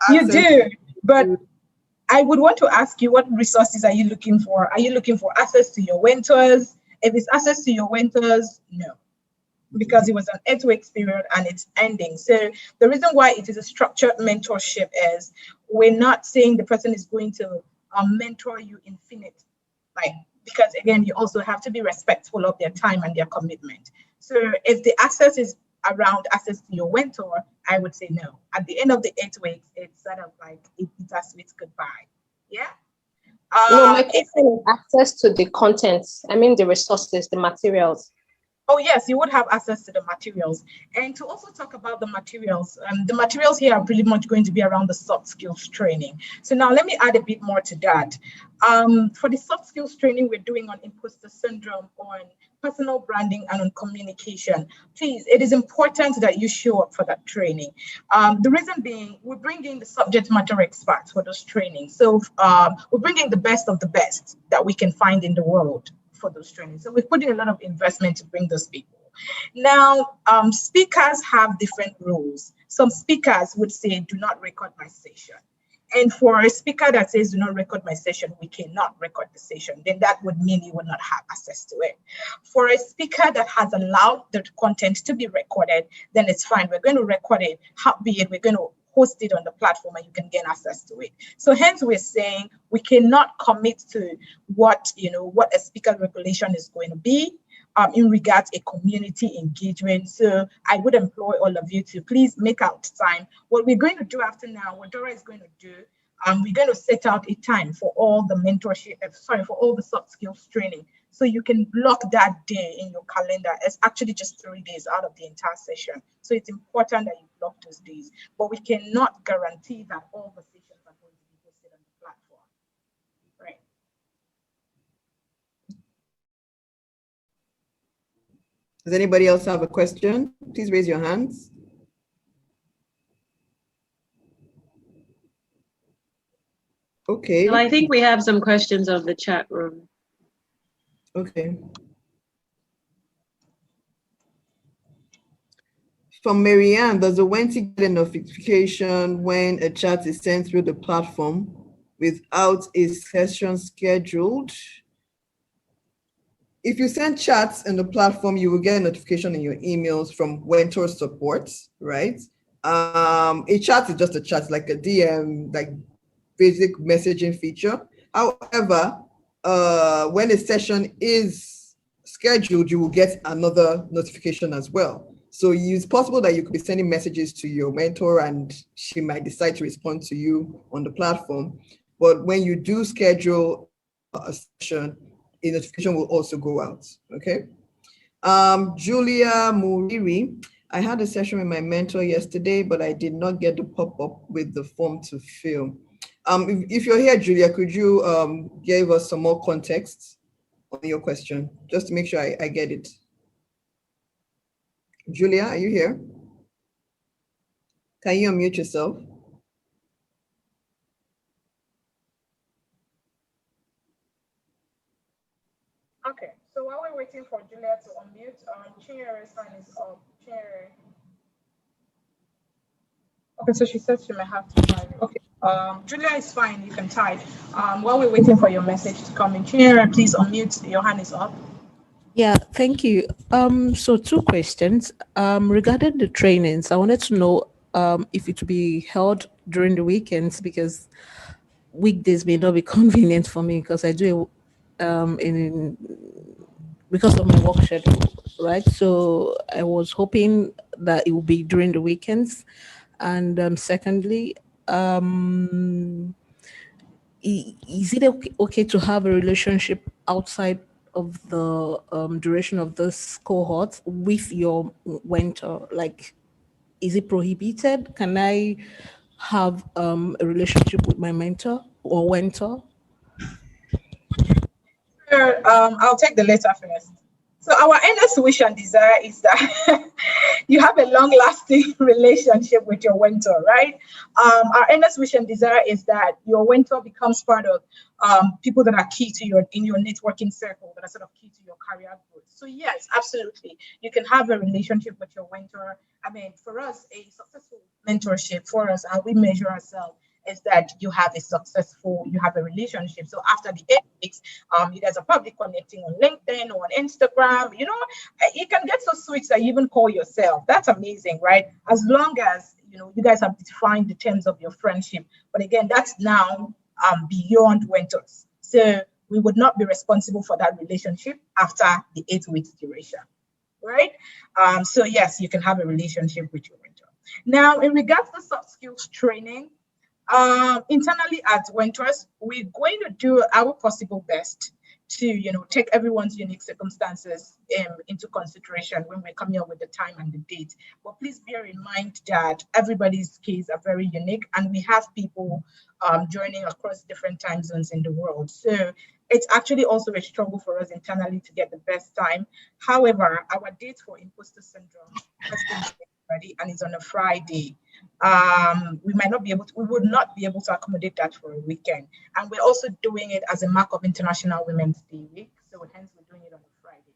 Speaker 2: You do, but I would want to ask you, what resources are you looking for? Are you looking for access to your Wentors? If it's access to your Wentors, no, because it was an 8 weeks period and it's ending. So the reason why it is a structured mentorship is we're not saying the person is going to mentor you infinite. like, because again, you also have to be respectful of their time and their commitment. So if the access is around access to your mentor, I would say no. At the end of the 8 weeks, it's sort of like it's a sweet goodbye. Yeah.
Speaker 7: No, my question is access to the contents. I mean, the resources, the materials.
Speaker 2: Oh, yes, you would have access to the materials. And to also talk about the materials here are pretty much going to be around the soft skills training. So now let me add a bit more to that. For the soft skills training we're doing on imposter syndrome, on personal branding, and on communication, please, it is important that you show up for that training. The reason being, we're bringing the subject matter experts for those trainings. So we're bringing the best of the best that we can find in the world for those trainings. So we've put in a lot of investment to bring those people. Now, speakers have different rules. Some speakers would say, do not record my session. And for a speaker that says, do not record my session, we cannot record the session, then that would mean you will not have access to it. For a speaker that has allowed the content to be recorded, then it's fine. We're going to record it, howbeit we're going to host it on the platform and you can gain access to it. So hence we're saying we cannot commit to what a speaker regulation is going to be in regards a community engagement. So I would employ all of you to please make out time. What we're going to do after now, what Dora is going to do, we're going to set out a time for all the mentorship, for all the soft skills training. So you can block that day in your calendar. It's actually just 3 days out of the entire session. So it's important that you block those days. But we cannot guarantee that all the sessions are going to be hosted on the platform. Right.
Speaker 3: Does anybody else have a question? Please raise your hands. Okay.
Speaker 1: Well, I think we have some questions on the chat room.
Speaker 3: Okay. From Marianne, does the Wenti get a notification when a chat is sent through the platform without a session scheduled? If you send chats in the platform, you will get a notification in your emails from Wentor support, right? A chat is just a chat, like a DM, like basic messaging feature. However, when a session is scheduled, you will get another notification as well. So it's possible that you could be sending messages to your mentor and she might decide to respond to you on the platform. But when you do schedule a session, a notification will also go out, okay? Julia Muriri, I had a session with my mentor yesterday, but I did not get the pop-up with the form to fill. If you're here, Julia, could you give us some more context on your question, just to make sure I get it? Julia, are you here? Can you unmute yourself?
Speaker 2: Okay, so while we're waiting for Julia to unmute, Chinyere sign is up. Chinyere. Okay, so she said she may have to type. Okay, Julia is fine, you can type. While we're waiting for your message to come in, Chinyere, please unmute, your hand is up.
Speaker 6: Yeah, thank you. So 2 questions. Regarding the trainings, I wanted to know if it will be held during the weekends, because weekdays may not be convenient for me because I do because of my work schedule, right? So I was hoping that it will be during the weekends. And secondly, is it okay to have a relationship outside of the duration of this cohort with your mentor? Like, is it prohibited? Can I have a relationship with my mentor or mentor?
Speaker 2: Sure, I'll take the letter first. So our earnest wish and desire is that you have a long-lasting relationship with your mentor, right? Our earnest wish and desire is that your mentor becomes part of people that are key to in your networking circle, that are sort of key to your career growth. So yes, absolutely, you can have a relationship with your mentor. I mean, for us, a successful mentorship, for us, how we measure ourselves, is that you have a relationship. So after the 8 weeks, you guys are probably connecting on LinkedIn or on Instagram. You know, it can get so sweet that you even call yourself. That's amazing, right? As long as you guys have defined the terms of your friendship. But again, that's now beyond Wentors. So we would not be responsible for that relationship after the 8 weeks duration, right? So yes, you can have a relationship with your mentor. Now, in regards to soft skills training, internally at Wentors, we're going to do our possible best to take everyone's unique circumstances into consideration when we're coming up with the time and the date. But please bear in mind that everybody's case are very unique, and we have people joining across different time zones in the world. So it's actually also a struggle for us internally to get the best time. However, our date for imposter syndrome has been ready, and it's on a Friday. We would not be able to accommodate that for a weekend. And we're also doing it as a mark of International Women's Day week. So hence we're doing it on a Friday.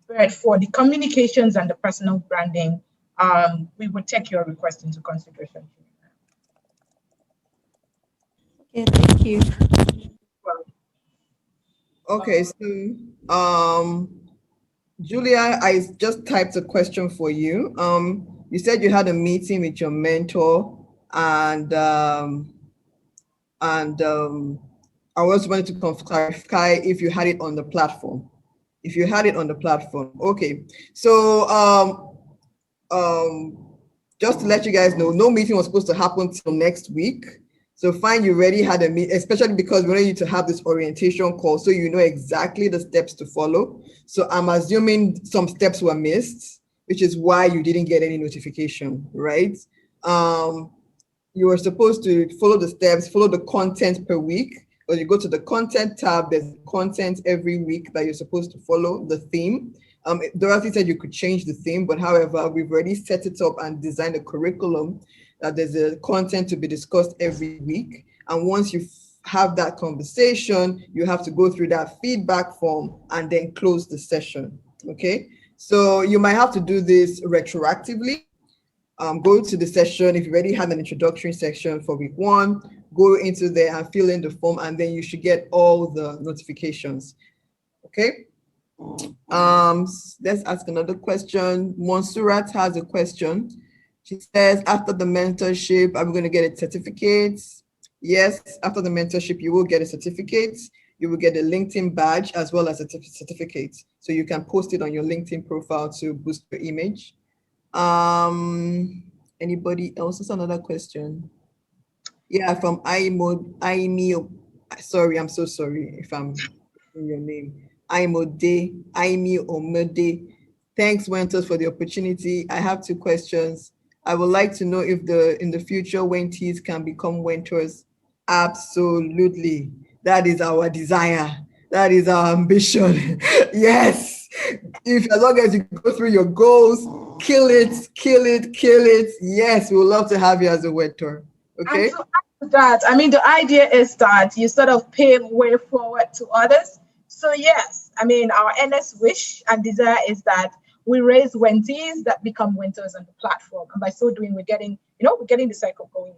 Speaker 2: But for the communications and the personal branding, we would take your request into consideration.
Speaker 6: Okay, thank you.
Speaker 3: Okay, so Julia, I just typed a question for you. You said you had a meeting with your mentor, and I also wanted to clarify if you had it on the platform. If you had it on the platform, okay. So just to let you guys know, no meeting was supposed to happen till next week. So fine, you already had a meeting, especially because we want you to have this orientation call so you know exactly the steps to follow. So I'm assuming some steps were missed, which is why you didn't get any notification, right? You were supposed to follow the steps, follow the content per week. But you go to the content tab, there's content every week that you're supposed to follow, the theme. Dorothy said you could change the theme, but however, we've already set it up and designed a curriculum that there's a content to be discussed every week. And once you have that conversation, you have to go through that feedback form and then close the session, okay? So you might have to do this retroactively. Go to the session. If you already had an introductory section for week 1, go into there and fill in the form, and then you should get all the notifications, okay? Let's ask another question. Monsurat has a question. She says, after the mentorship, are we going to get a certificate? Yes, after the mentorship, you will get a certificate. You will get a LinkedIn badge as well as a certificate. So you can post it on your LinkedIn profile to boost your image. Anybody else? That's another question. Yeah, from Aimio. Sorry, I'm so sorry if I'm in your name. Aimode, Aimio Omode. Thanks, Wentors, for the opportunity. I have 2 questions. I would like to know if in the future Wenties can become Wentors. Absolutely. That is our desire. That is our ambition. Yes. If as long as you go through your goals, kill it. Yes, we would love to have you as a Wentor. Okay.
Speaker 2: And to add to that, I mean, the idea is that you sort of pave way forward to others. So yes, I mean, our earnest wish and desire is that we raise Wenties that become Wentors on the platform, and by so doing, we're getting the cycle going.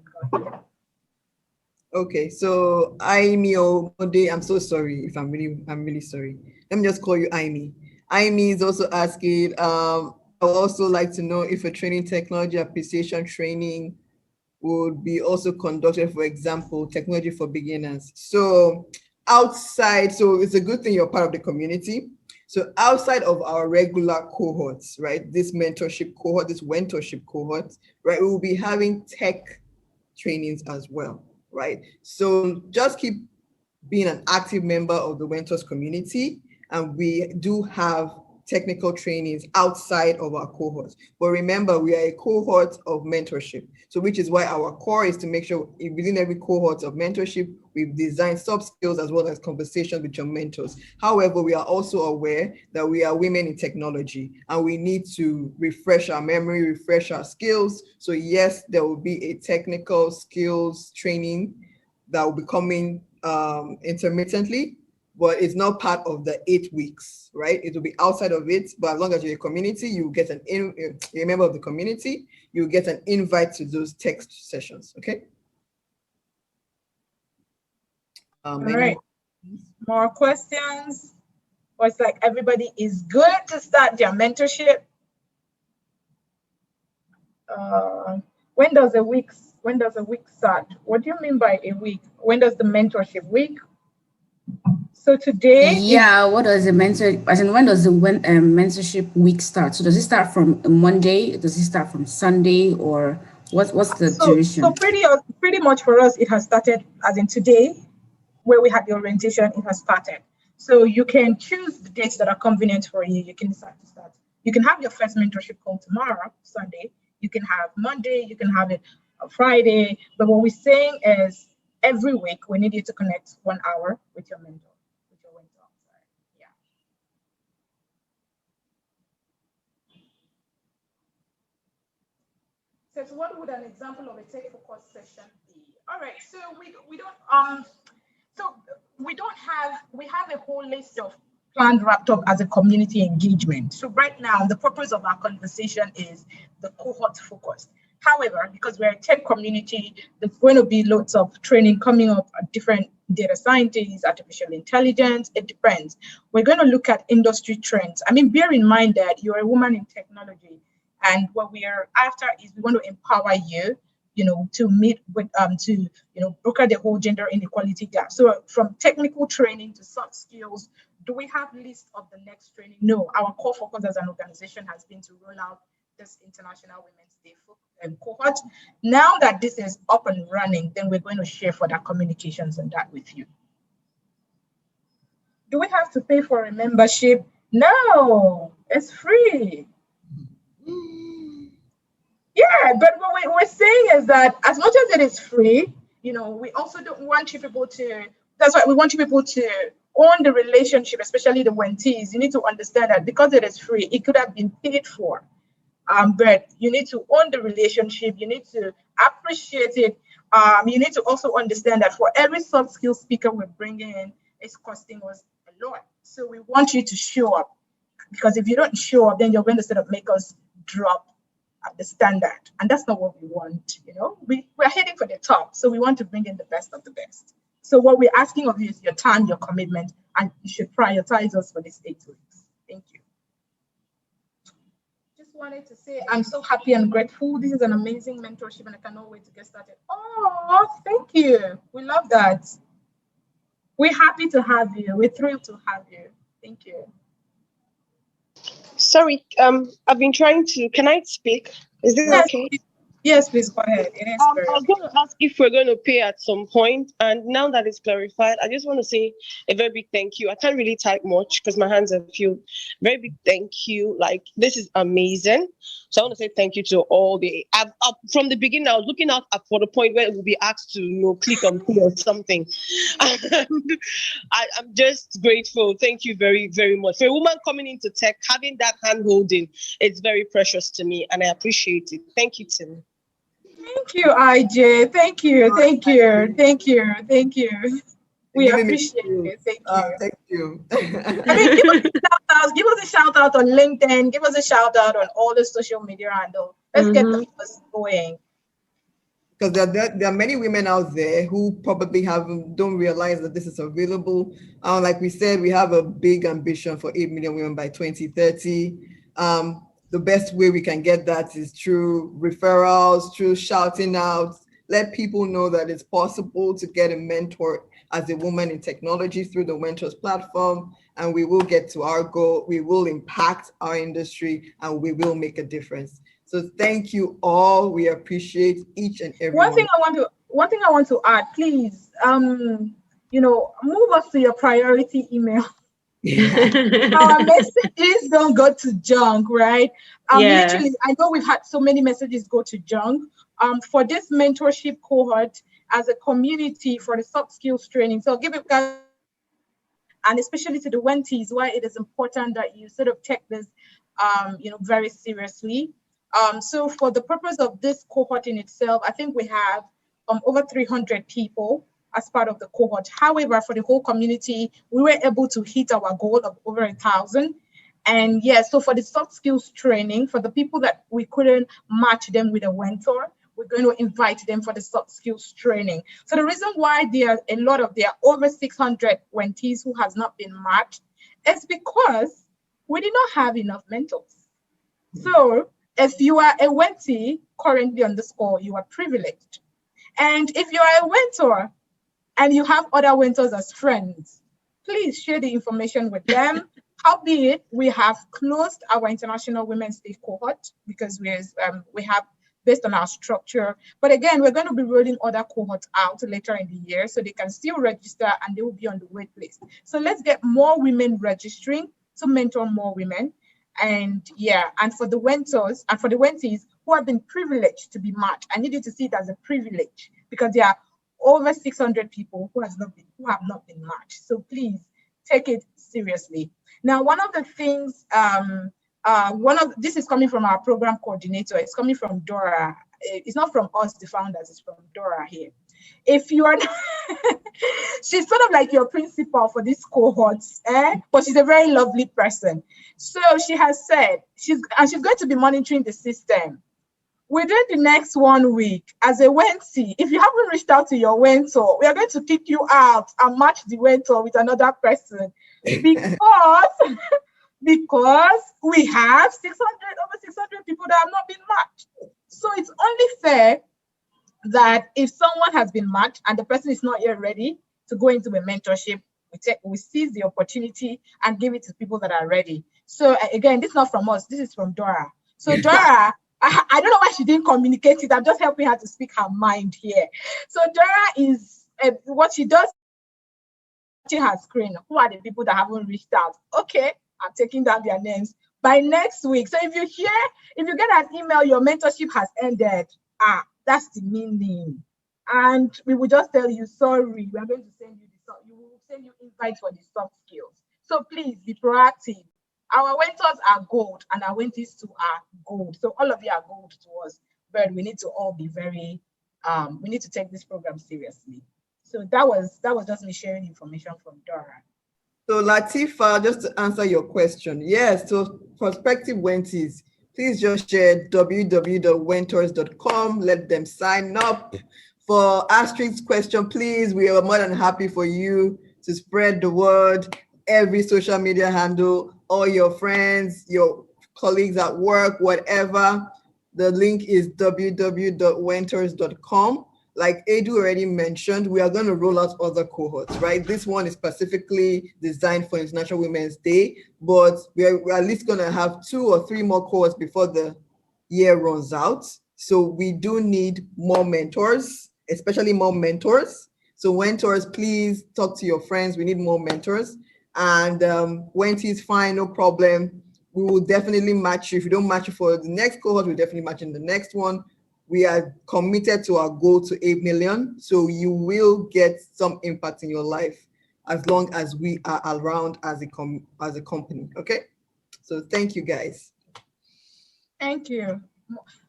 Speaker 3: Okay, so Aimio Mode, I'm so sorry if I'm really sorry. Let me just call you Aimi. Aimi is also asking, I would also like to know if a training technology appreciation training would be also conducted, for example, technology for beginners. So outside, so it's a good thing you're part of the community. So outside of our regular cohorts, right, this mentorship cohort, this Wentorship cohort, right, we will be having tech trainings as well, right? So just keep being an active member of the Wentors community, and we do have technical trainings outside of our cohorts. But remember, we are a cohort of mentorship. So which is why our core is to make sure within every cohort of mentorship, we've designed soft skills as well as conversations with your mentors. However, we are also aware that we are women in technology and we need to refresh our memory, refresh our skills. So yes, there will be a technical skills training that will be coming intermittently, but it's not part of the 8 weeks, right? It will be outside of it, but as long as you're a community, you get you're a member of the community, you get an invite to those text sessions, okay?
Speaker 2: All right, more questions? Or it's like everybody is good to start their mentorship? When does a week start? What do you mean by a week? When does the mentorship week So today
Speaker 8: Yeah, what does the mentor, as in when does the mentorship week start? So does it start from Monday? Does it start from Sunday, or what's the
Speaker 2: so
Speaker 8: duration?
Speaker 2: pretty much for us it has started as in today, where we had the orientation, it has started. So you can choose the dates that are convenient for you. You can decide to start. You can have your first mentorship call tomorrow, Sunday. You can have Monday. You can have it on Friday. But what we're saying is every week we need you to connect 1 hour with your mentor, with your mentor. Yeah. So what would an example of a tech focus session be? All right. So we don't So we have a whole list of planned wrapped up as a community engagement. So right now, the purpose of our conversation is the cohort focused. However, because we're a tech community, there's going to be lots of training coming up at different data scientists, artificial intelligence, it depends. We're going to look at industry trends. I mean, bear in mind that you're a woman in technology, and what we are after is we want to empower you, to meet with to broker the whole gender inequality gap. So from technical training to soft skills, do we have list of the next training? No, our core focus as an organization has been to roll out this International Women's Day cohort. Now that this is up and running, then we're going to share further communications on that with you. Do we have to pay for a membership? No, it's free. Yeah, but what we're saying is that as much as it is free, we also don't want you people to, that's why we want you people to own the relationship, especially the Wenties. You need to understand that because it is free, it could have been paid for. But you need to own the relationship, you need to appreciate it. You need to also understand that for every soft skill speaker we're bringing in, it's costing us a lot. So we want you to show up, because if you don't show up, then you're going to sort of make us drop at the standard, and that's not what we want. We're heading for the top, so we want to bring in the best of the best. So what we're asking of you is your time, your commitment, and you should prioritize us for these 8 weeks. Thank you. Just wanted to say I'm so happy and grateful. This is an amazing mentorship, and I cannot wait to get started. Oh, thank you. We love that. We're happy to have you. We're thrilled to have you. Thank you.
Speaker 5: Sorry, I've been trying to. Can I speak? Is this okay?
Speaker 2: Yes, please go ahead. It is
Speaker 5: I was going to ask if we're going to pay at some point, and now that it's clarified, I just want to say a very big thank you. I can't really type much because my hands are filled. Very big thank you. Like, this is amazing. So I want to say thank you to all the. From the beginning, I was looking out for the point where it will be asked to click on play or something. I'm just grateful. Thank you very, very much. For a woman coming into tech, having that hand holding, it's very precious to me, and I appreciate it. Thank you, Tim.
Speaker 2: Thank you, IJ. Thank you. Thank you. Thank you. Thank you. We appreciate it. Thank you.
Speaker 3: Thank you.
Speaker 2: I mean, give us a shout out on LinkedIn. Give us a shout out on all the social media handles. Let's get the first going.
Speaker 3: Because there are many women out there who probably don't realize that this is available. Like we said, we have a big ambition for 8 million women by 2030. The best way we can get that is through referrals, through shouting out, let people know that it's possible to get a mentor as a woman in technology through the Wentors platform, and we will get to our goal. We will impact our industry, and we will make a difference. So thank you all. We appreciate each and every one.
Speaker 2: One thing I want to add, please, move us to your priority email. Our messages don't go to junk, right? Literally, I know we've had so many messages go to junk. For this mentorship cohort as a community for the soft skills training. So I'll give it guys, and especially to the Wenties, why it is important that you sort of take this very seriously. So for the purpose of this cohort in itself, I think we have over 300 people as part of the cohort. However, for the whole community, we were able to hit our goal of over 1,000. And so for the soft skills training, for the people that we couldn't match them with a mentor, we're going to invite them for the soft skills training. So the reason why there are over 600 Wenties who has not been matched is because we did not have enough mentors. So if you are a Wentie currently on the call, you are privileged. And if you are a mentor, and you have other mentors as friends, please share the information with them. Howbeit, we have closed our International Women's Day cohort because we have, based on our structure. But again, we're going to be rolling other cohorts out later in the year, so they can still register and they will be on the wait list. So let's get more women registering to mentor more women. And yeah, and for the Wentors and for the Wenties who have been privileged to be matched, I need you to see it as a privilege, because there are over 600 people who have not been matched. So please take it seriously. Now, one of the things, this is coming from our program coordinator. It's coming from Dora. It's not from us, the founders. It's from Dora here. If you are, she's sort of like your principal for these cohorts, but she's a very lovely person. So she has said she's going to be monitoring the system. Within the next 1 week, as a Wenty, if you haven't reached out to your Wentor, we are going to kick you out and match the Wentor with another person, because we have over 600 people that have not been matched. So it's only fair that if someone has been matched and the person is not yet ready to go into a mentorship, we seize the opportunity and give it to people that are ready. So again, this is not from us, this is from Dora. So Dora, I don't know why she didn't communicate it. I'm just helping her to speak her mind here. So Dora is, what she does, she has screen. Who are the people that haven't reached out? Okay, I'm taking down their names by next week. So if you get an email, your mentorship has ended, that's the meaning. And we will just tell you, sorry, we are going to send you invites for the soft skills. So please be proactive. Our Wentors are gold and our Wenties too are gold. So all of you are gold to us, but we need to all be very, we need to take this program seriously. So that was just me sharing information from Dora.
Speaker 3: So Latifa, just to answer your question, yes, so prospective Wenties, please just share www.wentors.com, let them sign up. For Astrid's question, please, we are more than happy for you to spread the word, every social media handle, all your friends, your colleagues at work, whatever. The link is www.wentors.com. Like Edu already mentioned, we are going to roll out other cohorts, right? This one is specifically designed for International Women's Day, but we're at least going to have 2 or 3 more cohorts before the year runs out. So we do need more mentors, especially more mentors. So Wentors, please talk to your friends. We need more mentors. And Wenty's fine, no problem. We will definitely match you. If you don't match you for the next cohort, we'll definitely match in the next one. We are committed to our goal to 8 million. So you will get some impact in your life as long as we are around as a company. Okay. So thank you guys.
Speaker 2: Thank you.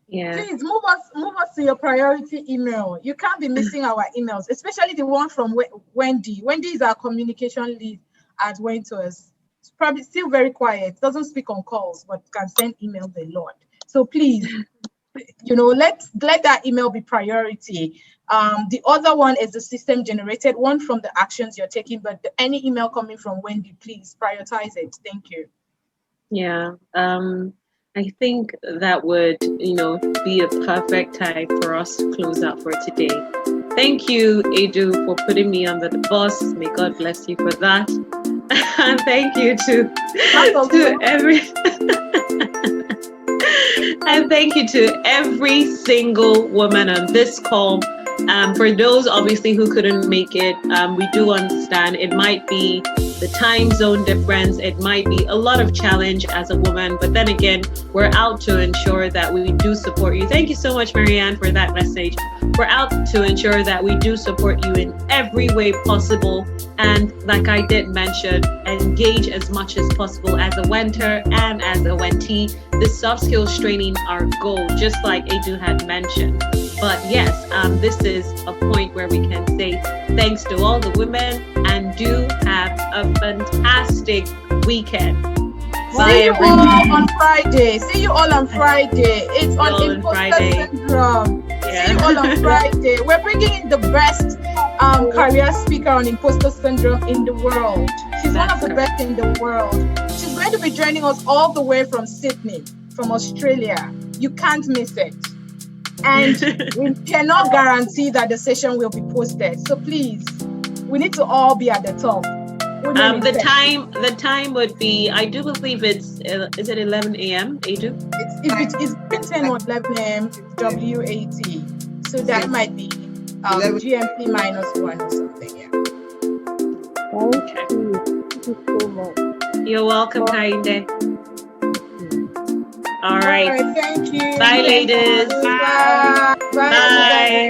Speaker 1: Yeah.
Speaker 2: Please move us to your priority email. You can't be missing our emails, especially the one from Wendy. Wendy is our communication lead at Wentors. It's probably still very quiet, doesn't speak on calls, but can send emails a lot. So please, let that email be priority. The other one is the system generated one from the actions you're taking, but any email coming from Wendy, please prioritize it. Thank you.
Speaker 1: Yeah. I think that would, be a perfect time for us to close out for today. Thank you, Edu, for putting me under the bus. May God bless you for that. And thank you to every single woman on this call. For those obviously who couldn't make it, we do understand it might be the time zone difference, it might be a lot of challenge as a woman, but then again, we're out to ensure that we do support you. Thank you so much, Marianne, for that message. We're out to ensure that we do support you in every way possible. And like I did mention, engage as much as possible as a Wentor and as a Wentee. The soft skills training are gold, just like Edu had mentioned. But yes, this is a point where we can say thanks to all the women and do have a fantastic weekend.
Speaker 2: See you all on Friday. See you all on Friday. It's on imposter syndrome.
Speaker 1: Yeah.
Speaker 2: See you all on Friday. We're bringing in the best career speaker on imposter syndrome in the world. She's one of the best in the world. She's going to be joining us all the way from Sydney, from Australia. You can't miss it. And we cannot guarantee that the session will be posted. So please, we need to all be at the top.
Speaker 1: The time would be, I do believe it's, is it 11 a.m. Adu?
Speaker 2: It's between 10 or 11 a.m. WAT. So that might be GMT -1 or something. Yeah.
Speaker 4: Thank you. Thank you so much.
Speaker 1: You're welcome, Kainde. All right.
Speaker 2: Thank you.
Speaker 1: Bye, ladies.
Speaker 2: Bye.
Speaker 1: Bye.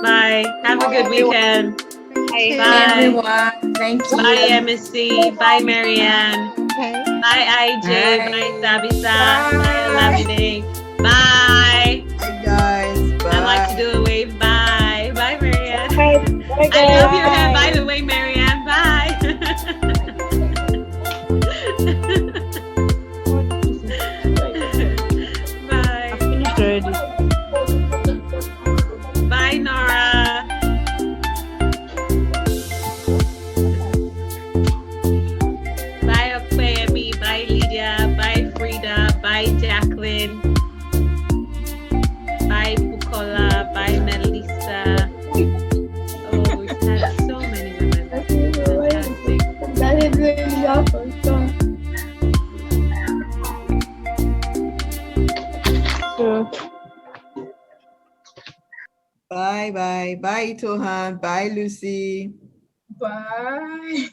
Speaker 1: Bye. Have a good weekend.
Speaker 8: Bye,
Speaker 1: Bye.
Speaker 8: everyone. Thank you.
Speaker 1: Bye, MSC. Bye, Marianne. Bye, IJ. Bye, Sabisa. Bye, Olamide. Bye.
Speaker 3: Bye, guys. Bye.
Speaker 1: I like to do a wave. Bye. Bye, Marianne.
Speaker 4: Bye,
Speaker 1: I love your hair, by the way, Marianne. Bye. Bye.
Speaker 4: I finished already.
Speaker 1: Bye, Nora. Bye, Okpeyemi. Bye, Lydia. Bye, Frida. Bye, Jacqueline. Bye, Bukola. Bye, Melissa. Oh, we've had so many women. Fantastic.
Speaker 3: Bye, bye. Bye, Tohan. Bye, Lucy.
Speaker 2: Bye.